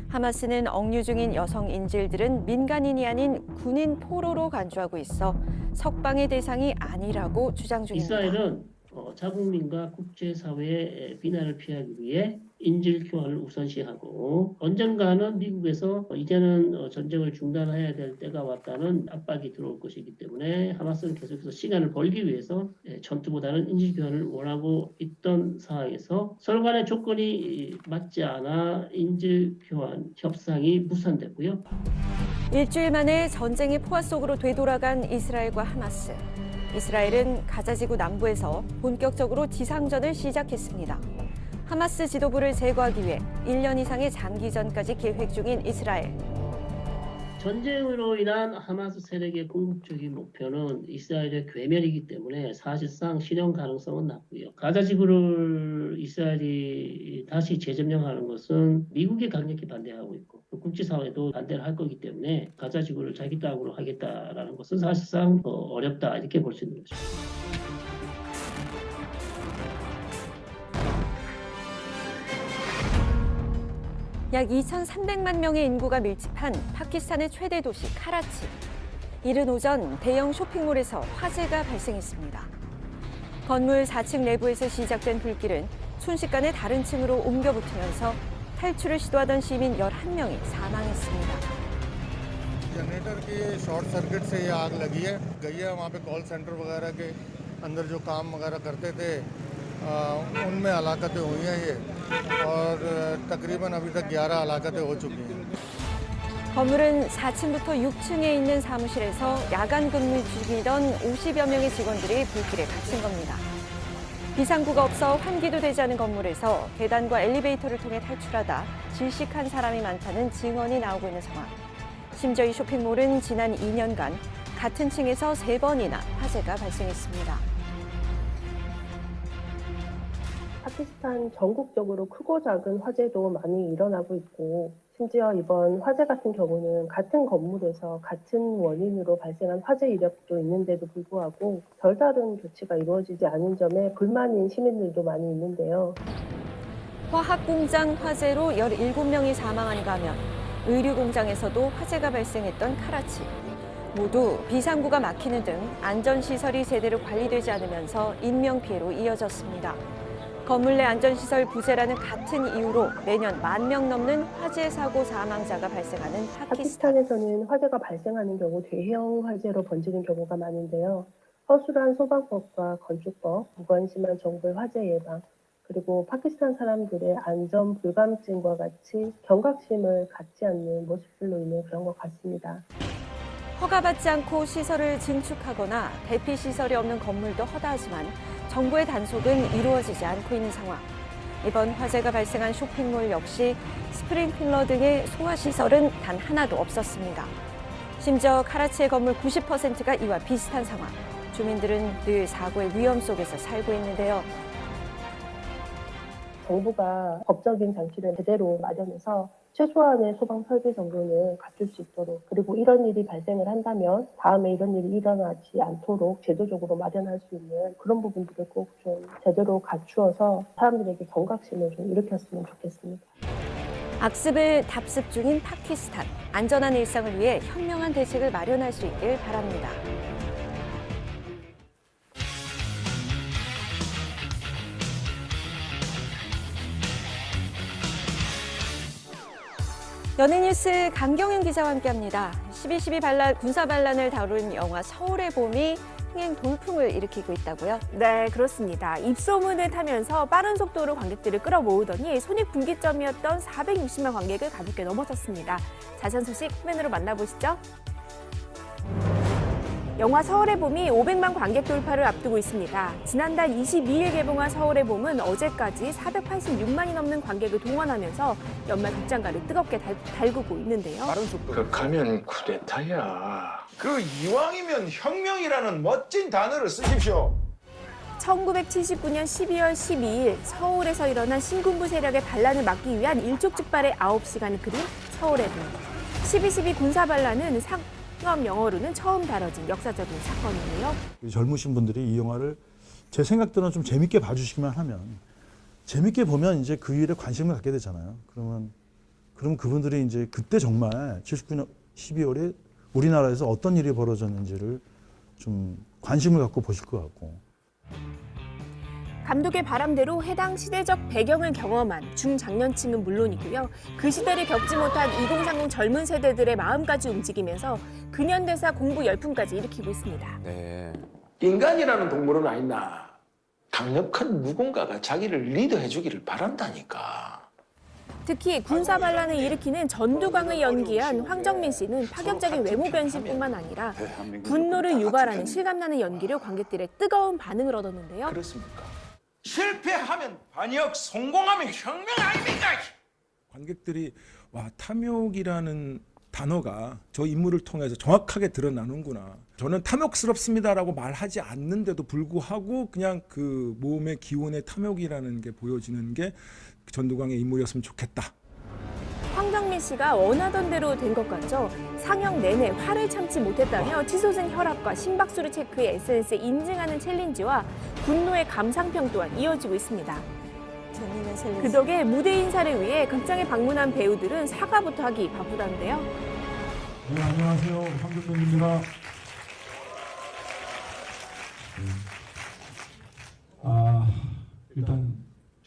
하마스는 억류 중인 여성 인질들은 민간인이 아닌 군인 포로로 간주하고 있어 석방의 대상이 아니라고 주장 중입니다. 이스라엘은 자국민과 국제사회의 비난을 피하기 위해 인질 교환을 우선시하고 언젠가는 미국에서 이제는 전쟁을 중단해야 될 때가 왔다는 압박이 들어올 것이기 때문에 하마스는 계속해서 시간을 벌기 위해서 전투보다는 인질 교환을 원하고 있던 상황에서 서로 간의 조건이 맞지 않아 인질 교환 협상이 무산됐고요. 일주일 만에 전쟁의 포화 속으로 되돌아간 이스라엘과 하마스. 이스라엘은 가자지구 남부에서 본격적으로 지상전을 시작했습니다. 하마스 지도부를 제거하기 위해 1년 이상의 장기전까지 계획 중인 이스라엘. 전쟁으로 인한 하마스 세력의 궁극적인 목표는 이스라엘의 괴멸이기 때문에 사실상 실현 가능성은 낮고요. 가자 지구를 이스라엘이 다시 재점령하는 것은 미국이 강력히 반대하고 있고 국제사회도 반대를 할 거기 때문에 가자 지구를 자기 땅으로 하겠다라는 것은 사실상 어렵다 이렇게 볼 수 있는 거죠. 약 2,300만 명의 인구가 밀집한 파키스탄의 최대 도시 카라치. 이른 오전 대형 쇼핑몰에서 화재가 발생했습니다. 건물 4층 내부에서 시작된 불길은 순식간에 다른 층으로 옮겨 붙으면서 탈출을 시도하던 시민 11명이 사망했습니다. जनरेटर की short circuit से ये आग लगी है गई है वहाँ पे कॉल सेंटर वगैरह के अंदर जो काम वगैरह करते थे उनमें हलाकतें हुई हैं ये और तकरीबन अभी तक 11 हलाकतें हो चुकी हैं। 건물은 4층부터 6층에 있는 사무실에서 야간 근무 중이던 50여 명의 직원들이 불길에 갇힌 겁니다. 비상구가 없어 환기도 되지 않은 건물에서 계단과 엘리베이터를 통해 탈출하다 질식한 사람이 많다는 증언이 나오고 있는 상황. 심지어 이 쇼핑몰은 지난 2년간 같은 층에서 3번이나 화재가 발생했습니다. 파키스탄 전국적으로 크고 작은 화재도 많이 일어나고 있고 심지어 이번 화재 같은 경우는 같은 건물에서 같은 원인으로 발생한 화재 이력도 있는데도 불구하고 별다른 조치가 이루어지지 않은 점에 불만인 시민들도 많이 있는데요. 화학공장 화재로 17명이 사망한가 하면 의류 공장에서도 화재가 발생했던 카라치. 모두 비상구가 막히는 등 안전시설이 제대로 관리되지 않으면서 인명피해로 이어졌습니다. 건물 내 안전시설 부재라는 같은 이유로 매년 10,000명 넘는 화재 사고 사망자가 발생하는 파키스탄. 파키스탄에서는 화재가 발생하는 경우 대형 화재로 번지는 경우가 많은데요. 허술한 소방법과 건축법, 무관심한 정부의 화재 예방, 그리고 파키스탄 사람들의 안전 불감증과 같이 경각심을 갖지 않는 모습들로 인해 그런 것 같습니다. 허가받지 않고 시설을 증축하거나 대피 시설이 없는 건물도 허다하지만 정부의 단속은 이루어지지 않고 있는 상황. 이번 화재가 발생한 쇼핑몰 역시 스프링클러 등의 소화시설은 단 하나도 없었습니다. 심지어 카라치의 건물 90%가 이와 비슷한 상황. 주민들은 늘 사고의 위험 속에서 살고 있는데요. 정부가 법적인 장치를 제대로 마련해서 최소한의 소방 설비 정도는 갖출 수 있도록 그리고 이런 일이 발생을 한다면 다음에 이런 일이 일어나지 않도록 제도적으로 마련할 수 있는 그런 부분들을 꼭 좀 제대로 갖추어서 사람들에게 경각심을 좀 일으켰으면 좋겠습니다. 악습을 답습 중인 파키스탄. 안전한 일상을 위해 현명한 대책을 마련할 수 있길 바랍니다. 연예뉴스 강경윤 기자와 함께합니다. 12.12 군사 반란을 다룬 영화 서울의 봄이 흥행 돌풍을 일으키고 있다고요? 네, 그렇습니다. 입소문을 타면서 빠른 속도로 관객들을 끌어모으더니 손익분기점이었던 460만 관객을 가볍게 넘어섰습니다. 자세한 소식 화면으로 만나보시죠. 영화 서울의 봄이 500만 관객 돌파를 앞두고 있습니다. 지난달 22일 개봉한 서울의 봄은 어제까지 486만이 넘는 관객을 동원하면서 연말 극장가를 뜨겁게 달구고 있는데요. 빠른 속도. 가면 쿠데타야. 그 이왕이면 혁명이라는 멋진 단어를 쓰십시오. 1979년 12월 12일 서울에서 일어난 신군부 세력의 반란을 막기 위한 일촉즉발의 9시간을 그린 서울의 봄. 12.12 군사 반란은 상업 영어로는 처음 다뤄진 역사적인 사건이에요. 젊으신 분들이 이 영화를 제 생각대로는 좀 재밌게 봐주시기만 하면 재밌게 보면 이제 그 일에 관심을 갖게 되잖아요. 그럼 그분들이 이제 그때 정말 79년 12월에 우리나라에서 어떤 일이 벌어졌는지를 좀 관심을 갖고 보실 것 같고. 감독의 바람대로 해당 시대적 배경을 경험한 중장년층은 물론이고요. 그 시대를 겪지 못한 2030 젊은 세대들의 마음까지 움직이면서 근현대사 공부 열풍까지 일으키고 있습니다. 네. 인간이라는 동물은 아니나 강력한 누군가가 자기를 리드해 주기를 바란다니까. 특히 군사 반란을 일으키는 전두광을 연기한 황정민 씨는 파격적인 외모 변신뿐만 아니라 분노를 유발하는 실감나는 연기로 관객들의 뜨거운 반응을 얻었는데요. 그렇습니까? 실패하면 반역, 성공하면 혁명 아닙니까? 관객들이 와, 탐욕이라는 단어가 저 인물을 통해서 정확하게 드러나는구나. 저는 탐욕스럽습니다라고 말하지 않는데도 불구하고 그냥 그 몸의 기운의 탐욕이라는 게 보여지는 게 전두광의 인물이었으면 좋겠다. 황정민 씨가 원하던 대로 된 것 같죠? 상영 내내 화를 참지 못했다며 치솟은 혈압과 심박수를 체크해 SNS에 인증하는 챌린지와 분노의 감상평 또한 이어지고 있습니다. 그 덕에 무대 인사를 위해 극장에 방문한 배우들은 사과부터 하기 바쁘다는데요. 네, 안녕하세요. 황교편입니다. 일단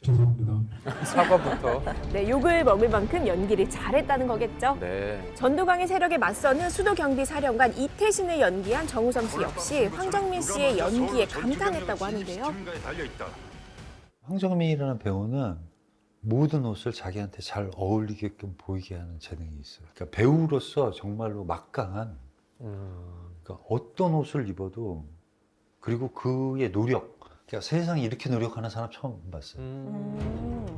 죄송합니다. 사과부터. 네, 욕을 먹을 만큼 연기를 잘했다는 거겠죠. 네. 전두광의 세력에 맞서는 수도경비사령관 이태신을 연기한 정우성 씨 역시 황정민 씨의 연기에 감탄했다고 하는데요. 황정민이라는 배우는 모든 옷을 자기한테 잘 어울리게끔 보이게 하는 재능이 있어요. 그러니까 배우로서 정말로 막강한, 그러니까 어떤 옷을 입어도, 그리고 그의 노력, 그러니까 세상에 이렇게 노력하는 사람 처음 봤어요.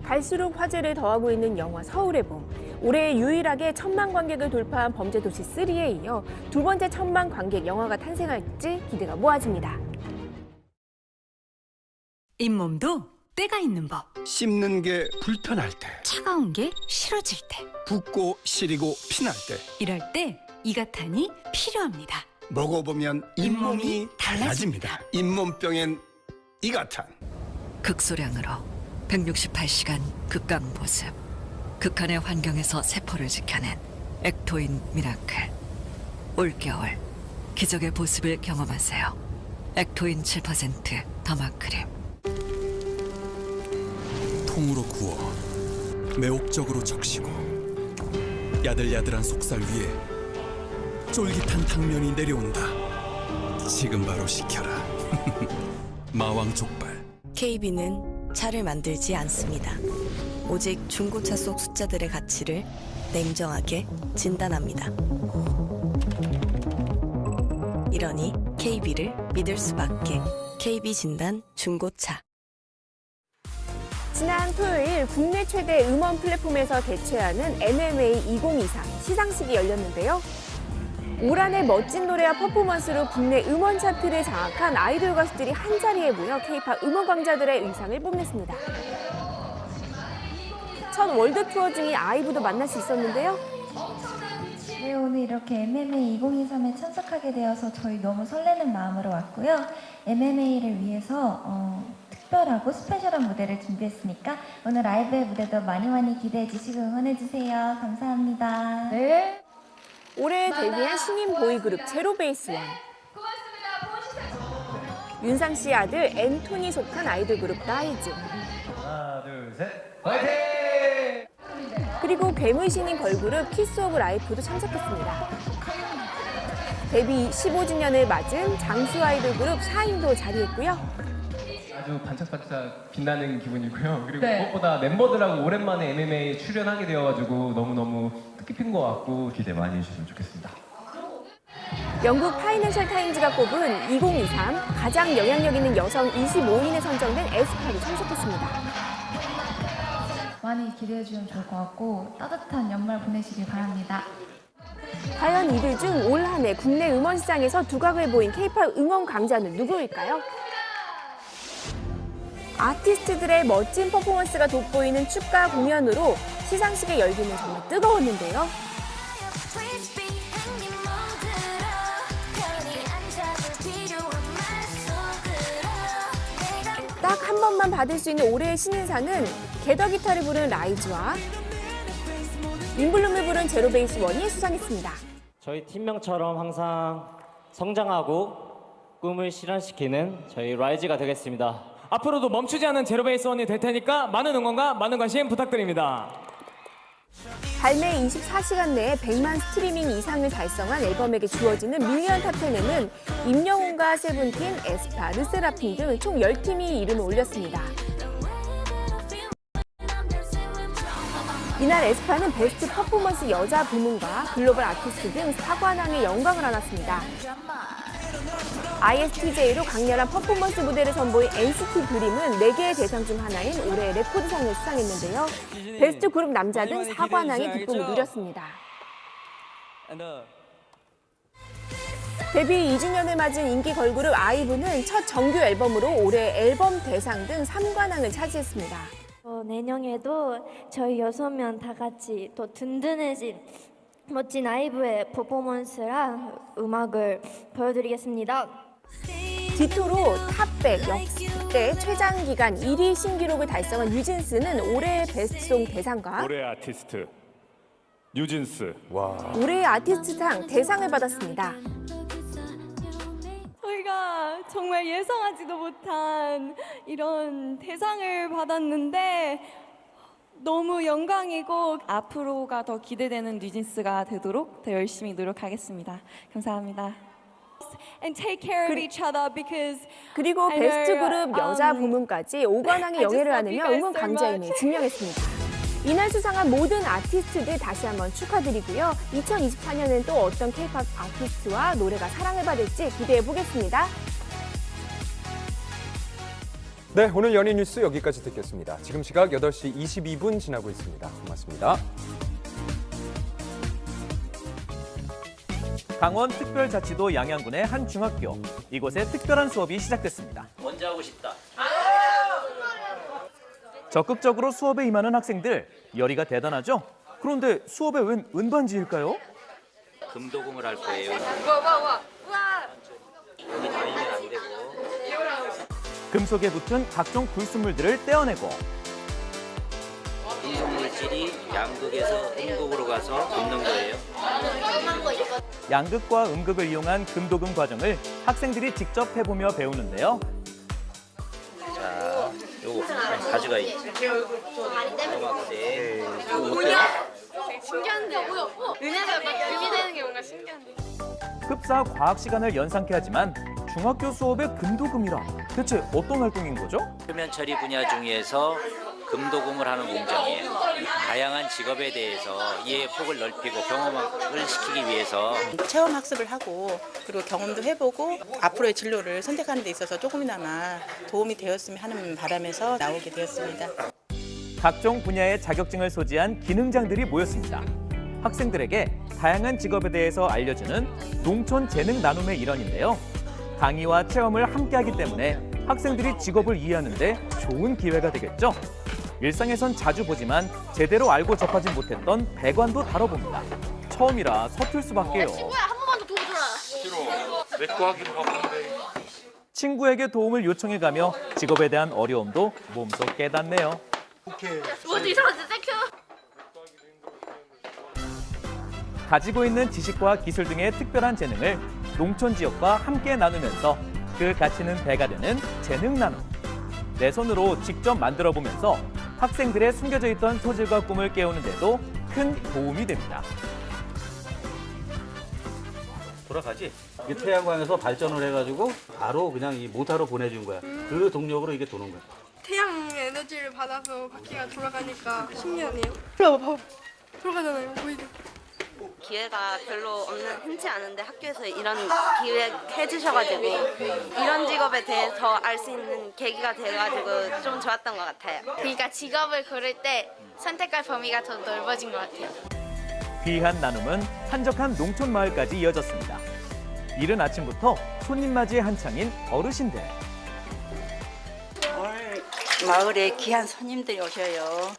갈수록 화제를 더하고 있는 영화 서울의 봄. 올해 유일하게 1000만 관객을 돌파한 범죄도시 3에 이어 두 번째 1000만 관객 영화가 탄생할지 기대가 모아집니다. 잇몸도 때가 있는 법. 씹는 게 불편할 때, 차가운 게 싫어질 때, 붓고 시리고 피날 때, 이럴 때 이가탄이 필요합니다. 먹어보면 잇몸이 달라집니다. 잇몸병엔 이가탄. 극소량으로 168시간 극강 보습. 극한의 환경에서 세포를 지켜낸 액토인 미라클. 올겨울 기적의 보습을 경험하세요. 액토인 7% 더마크림. 통으로 구워 매혹적으로 적시고 야들야들한 속살 위에 쫄깃한 당면이 내려온다. 지금 바로 시켜라. 마왕 족발. KB는 차를 만들지 않습니다. 오직 중고차 속 숫자들의 가치를 냉정하게 진단합니다. 이러니 KB를 믿을 수밖에. KB 진단 중고차. 지난 토요일 국내 최대 음원 플랫폼에서 개최하는 MMA 2023 시상식이 열렸는데요. 올 한해 멋진 노래와 퍼포먼스로 국내 음원 차트를 장악한 아이돌 가수들이 한자리에 모여 K-팝 음원 강자들의 의상을 뽐냈습니다. 첫 월드 투어 중인 아이브도 만날 수 있었는데요. 네, 오늘 이렇게 MMA 2023에 참석하게 되어서 저희 너무 설레는 마음으로 왔고요. MMA를 위해서 특별하고 스페셜한 무대를 준비했으니까 오늘 라이브의 무대도 많이 기대해 주시고 응원해 주세요. 감사합니다. 네. 올해 데뷔한 신인 보이그룹 제로베이스원. 윤상 씨의 아들 앤톤이 속한 아이돌 그룹 라이즈. 하나, 둘, 셋, 화이팅! 그리고 괴물 신인 걸그룹 키스 오브 라이프도 참석했습니다. 데뷔 15주년을 맞은 장수 아이돌 그룹 샤인도 자리했고요. 아주 반짝반짝 빛나는 기분이고요. 그리고 무엇보다 멤버들하고 오랜만에 MMA 출연하게 되어가지고 너무너무 뜻깊은 것 같고 기대 많이 해주셨으면 좋겠습니다. 영국 파이낸셜 타임즈가 꼽은 2023 가장 영향력 있는 여성 25인에 선정된 에스파도 참석했습니다. 많이 기대해 주면 좋을 것 같고 따뜻한 연말 보내시길 바랍니다. 과연 이들 중 올 한 해 국내 음원 시장에서 두각을 보인 K-팝 음원 강자는 누구일까요? 아티스트들의 멋진 퍼포먼스가 돋보이는 축가 공연으로 시상식의 열기는 정말 뜨거웠는데요. 딱 한 번만 받을 수 있는 올해의 신인상은 겟더 기타를 부른 라이즈와 윈블룸을 부른 제로베이스원이 수상했습니다. 저희 팀명처럼 항상 성장하고 꿈을 실현시키는 저희 라이즈가 되겠습니다. 앞으로도 멈추지 않은 제로베이스원이 될 테니까 많은 응원과 많은 관심 부탁드립니다. 발매 24시간 내에 100만 스트리밍 이상을 달성한 앨범에게 주어지는 밀리언 탑10에는 임영웅과 세븐틴, 에스파, 르세라핌 등 총 10팀이 이름을 올렸습니다. 이날 에스파는 베스트 퍼포먼스 여자 부문과 글로벌 아티스트 등 4관왕의 영광을 안았습니다. ISTJ로 강렬한 퍼포먼스 무대를 선보인 NCT 드림은 4개의 대상 중 하나인 올해의 레코드상을 수상했는데요. 베스트 그룹 남자 등 4관왕의 기쁨을 누렸습니다. 데뷔 2주년을 맞은 인기 걸그룹 아이브는 첫 정규 앨범으로 올해 앨범 대상 등 3관왕을 차지했습니다. 내년에도 저희 6명 다 같이 더 든든해진 멋진 아이브의 퍼포먼스랑 음악을 보여드리겠습니다. 디토로 탑백 역대 최장 기간 1위 신기록을 달성한 뉴진스는 올해 베스트송 대상과 올해 아티스트 뉴진스. 올해의 아티스트상 대상을 받았습니다. 저희가 정말 예상하지도 못한 이런 대상을 받았는데 너무 영광이고 앞으로가 더 기대되는 뉴진스가 되도록 더 열심히 노력하겠습니다. 감사합니다. And take care of each other because 그리고 I 베스트 know, 그룹 여자 부문까지 5관왕의 I just 영예를 love 안으며 you guys 응원 so 강자임을 much. 증명했습니다. 이날 수상한 모든 아티스트들 다시 한번 축하드리고요. 2024년엔 또 어떤 K-pop 아티스트와 노래가 사랑을 받을지 기대해 보겠습니다. 네, 오늘 연예 뉴스 여기까지 듣겠습니다. 지금 시각 8시 22분 지나고 있습니다. 고맙습니다. 강원특별자치도 양양군의 한 중학교. 이곳에 특별한 수업이 시작됐습니다. 먼저 하고 싶다. 적극적으로 수업에 임하는 학생들. 열의가 대단하죠? 그런데 수업에 웬 은반지일까요? 금도금을 할 거예요. 여기 다니면 안 되고. 금속에 붙은 각종 불순물들을 떼어내고 금속물질이 양극에서 음극으로 가서 붙는 거예요. 양극과 음극을 이용한 금도금 과정을 학생들이 직접 해보며 배우는데요. 자, 요거 가져가야지. 신기한데 뭐야? 은혜가 막 금이 되는 게 뭔가 신기한데. 흡사 과학 시간을 연상케 하지만 중학교 수업의 금도금이라 대체 어떤 활동인 거죠? 표면 처리 분야 중에서 금도금을 하는 공정이에요. 다양한 직업에 대해서 이해의 폭을 넓히고 경험을 시키기 위해서 체험 학습을 하고 그리고 경험도 해보고 앞으로의 진로를 선택하는 데 있어서 조금이나마 도움이 되었으면 하는 바람에서 나오게 되었습니다. 각종 분야의 자격증을 소지한 기능장들이 모였습니다. 학생들에게 다양한 직업에 대해서 알려주는 농촌 재능 나눔의 일환인데요. 강의와 체험을 함께하기 때문에 학생들이 직업을 이해하는 데 좋은 기회가 되겠죠. 일상에선 자주 보지만 제대로 알고 접하지 못했던 배관도 다뤄봅니다. 처음이라 서툴 수밖에요. 한 번만 더 도와줘라. 싫어. 내 거 하기로 바쁜데. 친구에게 도움을 요청해가며 직업에 대한 어려움도 몸소 깨닫네요. 뭐지 이상하지? 땡큐. 가지고 있는 지식과 기술 등의 특별한 재능을 농촌 지역과 함께 나누면서 그 가치는 배가 되는 재능 나눔. 내 손으로 직접 만들어 보면서 학생들의 숨겨져 있던 소질과 꿈을 깨우는 데도 큰 도움이 됩니다. 돌아가지. 이게 태양광에서 발전을 해가지고 바로 그냥 이 모터로 보내준 거야. 그 동력으로 이게 도는 거야. 태양 에너지를 받아서 바퀴가 돌아가니까 신기하네요. 봐봐. 돌아가잖아요. 보이죠? 기회가 별로 흔치 않은데 학교에서 이런 기회 해주셔가지고 이런 직업에 대해서 알 수 있는 계기가 돼가지고 좀 좋았던 것 같아요. 그러니까 직업을 고를 때 선택할 범위가 더 넓어진 것 같아요. 귀한 나눔은 한적한 농촌 마을까지 이어졌습니다. 이른 아침부터 손님 맞이에 한창인 어르신들. 오늘 마을에 귀한 손님들이 오셔요.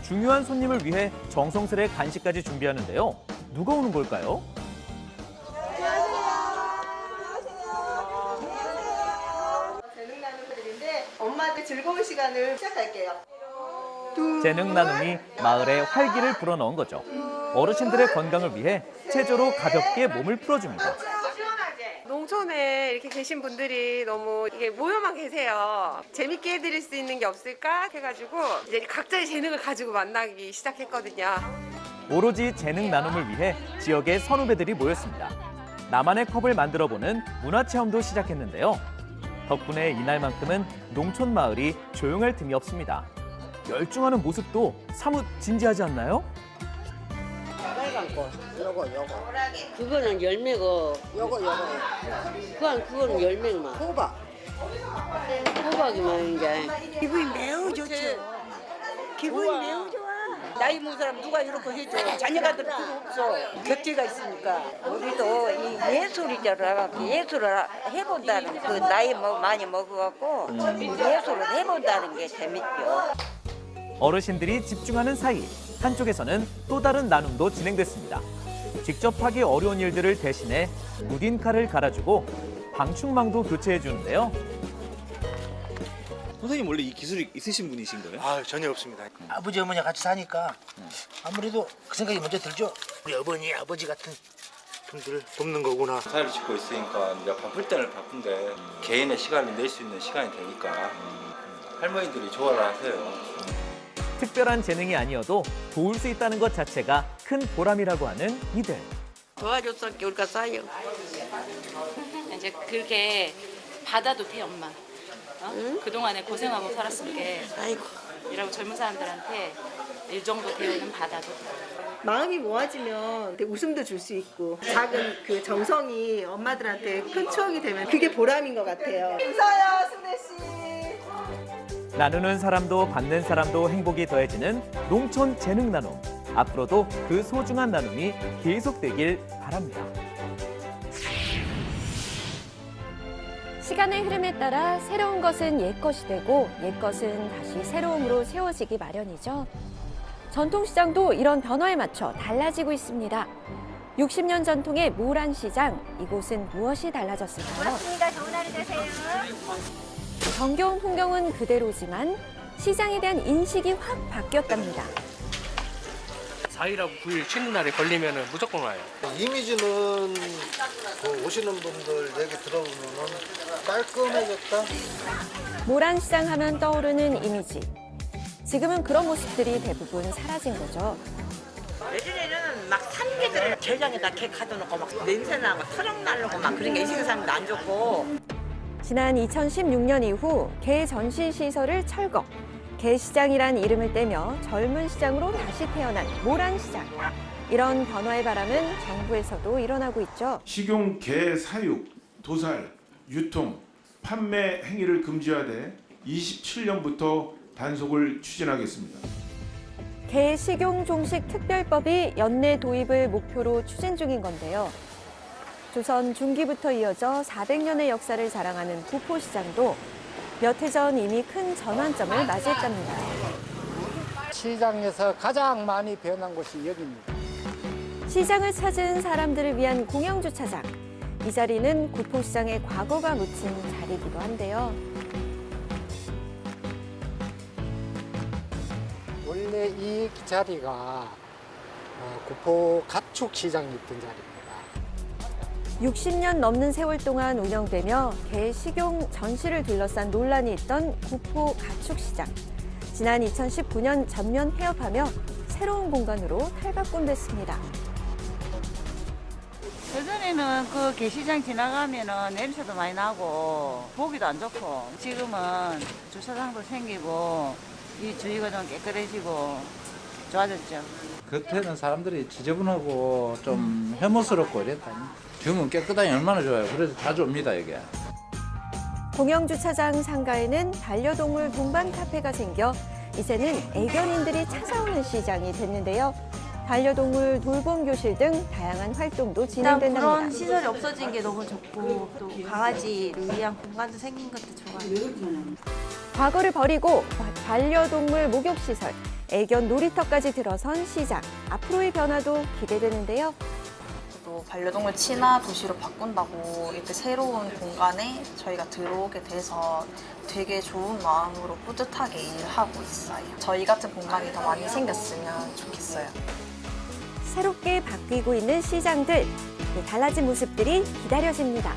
중요한 손님을 위해 정성스레 간식까지 준비하는데요. 누가 오는 걸까요? 재능 나눔 드리는데 엄마한테 즐거운 시간을 시작할게요. 재능 나눔이 마을에 활기를 불어넣은 거죠. 어르신들의 건강을 위해 체조로 가볍게 몸을 풀어줍니다. 농촌에 이렇게 계신 분들이 너무 이게 모여만 계세요. 재밌게 해드릴 수 있는 게 없을까 해가지고 이제 각자의 재능을 가지고 만나기 시작했거든요. 오로지 재능 나눔을 위해 지역의 선후배들이 모였습니다. 나만의 컵을 만들어보는 문화체험도 시작했는데요. 덕분에 이날만큼은 농촌 마을이 조용할 틈이 없습니다. 열중하는 모습도 사뭇 진지하지 않나요? 빨간 꽃, 요거. 그거는 열매고, 요거. 그거는 열매만. 호박이만 이제. 기분이 매우 좋죠. 기분이 매우 좋아. 나이 먹은 사람 누가 이렇게 해줘. 자녀가 들 필요 없어. 격제가 있으니까. 우리도 이 예술이잖아. 예술을 해본다는 그 나이 많이 먹어갖고 예술을 해본다는 게 재밌죠. 어르신들이 집중하는 사이 한쪽에서는 또 다른 나눔도 진행됐습니다. 직접 하기 어려운 일들을 대신해 무딘 칼을 갈아주고 방충망도 교체해 주는데요. 선생님 원래 이 기술이 있으신 분이신 거예요? 아, 전혀 없습니다. 아버지 어머니가 같이 사니까 아무래도 그 생각이 먼저 들죠. 우리 어머니 아버지 같은 분들을 돕는 거구나. 사회를 짓고 있으니까 내가 바쁠 때는 바쁜데 개인의 시간을 낼 수 있는 시간이 되니까 할머니들이 좋아를 하세요. 특별한 재능이 아니어도 도울 수 있다는 것 자체가 큰 보람이라고 하는 이들. 도와줬으니까 우리가 싸요. 이제 그렇게 받아도 돼, 엄마. 그동안에 고생하고 살았으니까 이라고 젊은 사람들한테 이 정도 대우는 받아도 돼. 마음이 모아지면 웃음도 줄 수 있고 작은 그 정성이 엄마들한테 큰 추억이 되면 그게 보람인 것 같아요. 인사요, 순애 씨. 나누는 사람도 받는 사람도 행복이 더해지는 농촌 재능 나눔. 앞으로도 그 소중한 나눔이 계속되길 바랍니다. 시간의 흐름에 따라 새로운 것은 옛것이 되고 옛것은 다시 새로움으로 채워지기 마련이죠. 전통시장도 이런 변화에 맞춰 달라지고 있습니다. 60년 전통의 모란시장, 이곳은 무엇이 달라졌을까요? 고맙습니다. 좋은 하루 되세요. 정겨운 풍경은 그대로지만 시장에 대한 인식이 확 바뀌었답니다. 4일하고 9일 쉬는 날에 걸리면 무조건 와요. 이미지는 그 오시는 분들 얘기 들어보면 깔끔해졌다. 모란시장 하면 떠오르는 이미지. 지금은 그런 모습들이 대부분 사라진 거죠. 예전에는 막 산개들을 게장에다 개 가둬놓고 막 냄새나고 트럭 날르고 막 그런 게 인생 사람도 안 좋고. 지난 2016년 이후 개 전시 시설을 철거. 개시장이란 이름을 떼며 젊은 시장으로 다시 태어난 모란시장. 이런 변화의 바람은 정부에서도 일어나고 있죠. 식용 개 사육, 도살, 유통, 판매 행위를 금지하되 27년부터 단속을 추진하겠습니다. 개 식용 종식 특별법이 연내 도입을 목표로 추진 중인 건데요. 조선 중기부터 이어져 400년의 역사를 자랑하는 구포시장도 몇 해 전 이미 큰 전환점을 맞이했답니다. 시장에서 가장 많이 변한 곳이 여기입니다. 시장을 찾은 사람들을 위한 공영주차장. 이 자리는 구포시장의 과거가 묻힌 자리이기도 한데요. 원래 이 자리가 구포 가축시장이 있던 자리입니다. 60년 넘는 세월 동안 운영되며 개 식용 전시를 둘러싼 논란이 있던 구포 가축시장. 지난 2019년 전면 폐업하며 새로운 공간으로 탈바꿈됐습니다. 예전에는 그 개시장 지나가면은 냄새도 많이 나고 보기도 안 좋고 지금은 주차장도 생기고 이 주위가 좀 깨끗해지고 좋아졌죠. 그때는 사람들이 지저분하고 좀 혐오스럽고 이랬다니. 지금은 깨끗하니 얼마나 좋아요. 그래서 자주 옵니다, 여기. 공영주차장 상가에는 반려동물 동반 카페가 생겨 이제는 애견인들이 찾아오는 시장이 됐는데요. 반려동물 돌봄 교실 등 다양한 활동도 진행된답니다. 그런 시설이 없어진 게 너무 좋고 또 강아지를 위한 공간도 생긴 것도 좋아요. 과거를 버리고 반려동물 목욕시설, 애견 놀이터까지 들어선 시장. 앞으로의 변화도 기대되는데요. 또 반려동물 친화 도시로 바꾼다고 이렇게 새로운 공간에 저희가 들어오게 돼서 되게 좋은 마음으로 뿌듯하게 일하고 있어요. 저희 같은 공간이 더 많이 생겼으면 좋겠어요. 새롭게 바뀌고 있는 시장들, 달라진 모습들이 기다려집니다.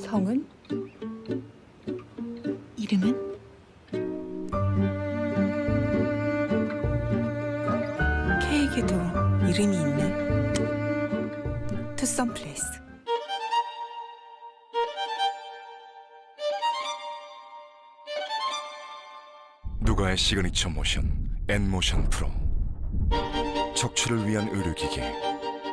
성은? 이름은? K에게도 이름이 있는 투썸 플레이스. 누가의 시그니처 모션 N모션 프로. 척추를 위한 의료기기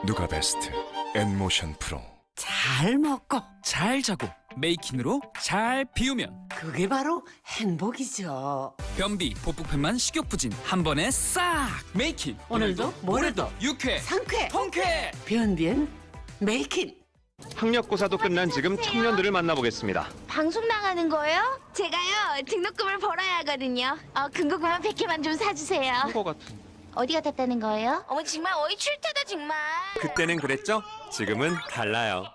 누가 베스트 엔모션 프로. 잘 먹고 잘 자고 메이킨으로 잘 비우면 그게 바로 행복이죠. 변비, 복부편만 식욕부진 한 번에 싹! 메이킨 오늘도 모레도 유쾌 상쾌 통쾌 변비엔 메이킨. 학력고사도 끝난 지금 청년들을 만나보겠습니다. 방송 나가는 거예요? 제가요 등록금을 벌어야 하거든요. 금고구마 100개만 좀 사주세요. 그거 같은. 어디 갔다는 거예요? 어머 정말 어이 출타다 정말. 그때는 그랬죠? 지금은 달라요.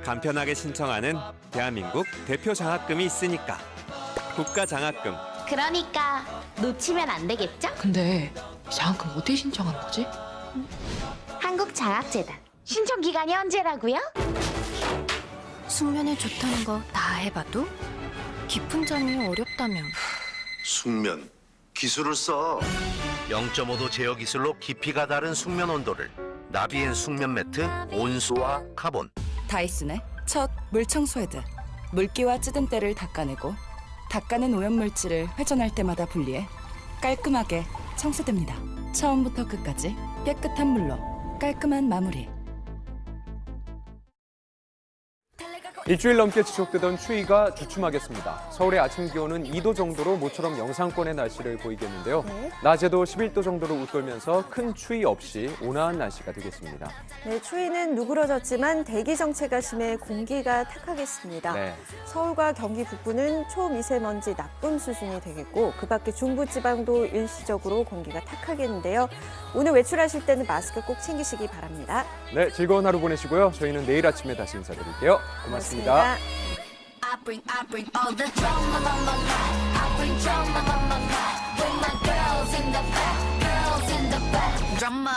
간편하게 신청하는 대한민국 대표 장학금이 있으니까. 국가장학금. 그러니까 놓치면 안 되겠죠? 근데 장학금 어떻게 신청하는 거지? 한국장학재단. 신청 기간이 언제라고요? 숙면에 좋다는 거 다 해봐도 깊은 잠이 어렵다면 숙면 기술을 써. 0.5도 제어 기술로 깊이가 다른 숙면 온도를. 나비엔 숙면 매트 온수와 카본. 다이슨의 첫 물청소 헤드. 물기와 찌든 때를 닦아내고 닦아낸 오염물질을 회전할 때마다 분리해 깔끔하게 청소됩니다. 처음부터 끝까지 깨끗한 물로 깔끔한 마무리. 일주일 넘게 지속되던 추위가 주춤하겠습니다. 서울의 아침 기온은 2도 정도로 모처럼 영상권의 날씨를 보이겠는데요. 낮에도 11도 정도로 웃돌면서 큰 추위 없이 온화한 날씨가 되겠습니다. 네, 추위는 누그러졌지만 대기 정체가 심해 공기가 탁하겠습니다. 네. 서울과 경기 북부는 초미세먼지 나쁨 수준이 되겠고 그 밖에 중부지방도 일시적으로 공기가 탁하겠는데요. 오늘 외출하실 때는 마스크 꼭 챙기시기 바랍니다. 네, 즐거운 하루 보내시고요. 저희는 내일 아침에 다시 인사드릴게요. 고맙습니다. 드라마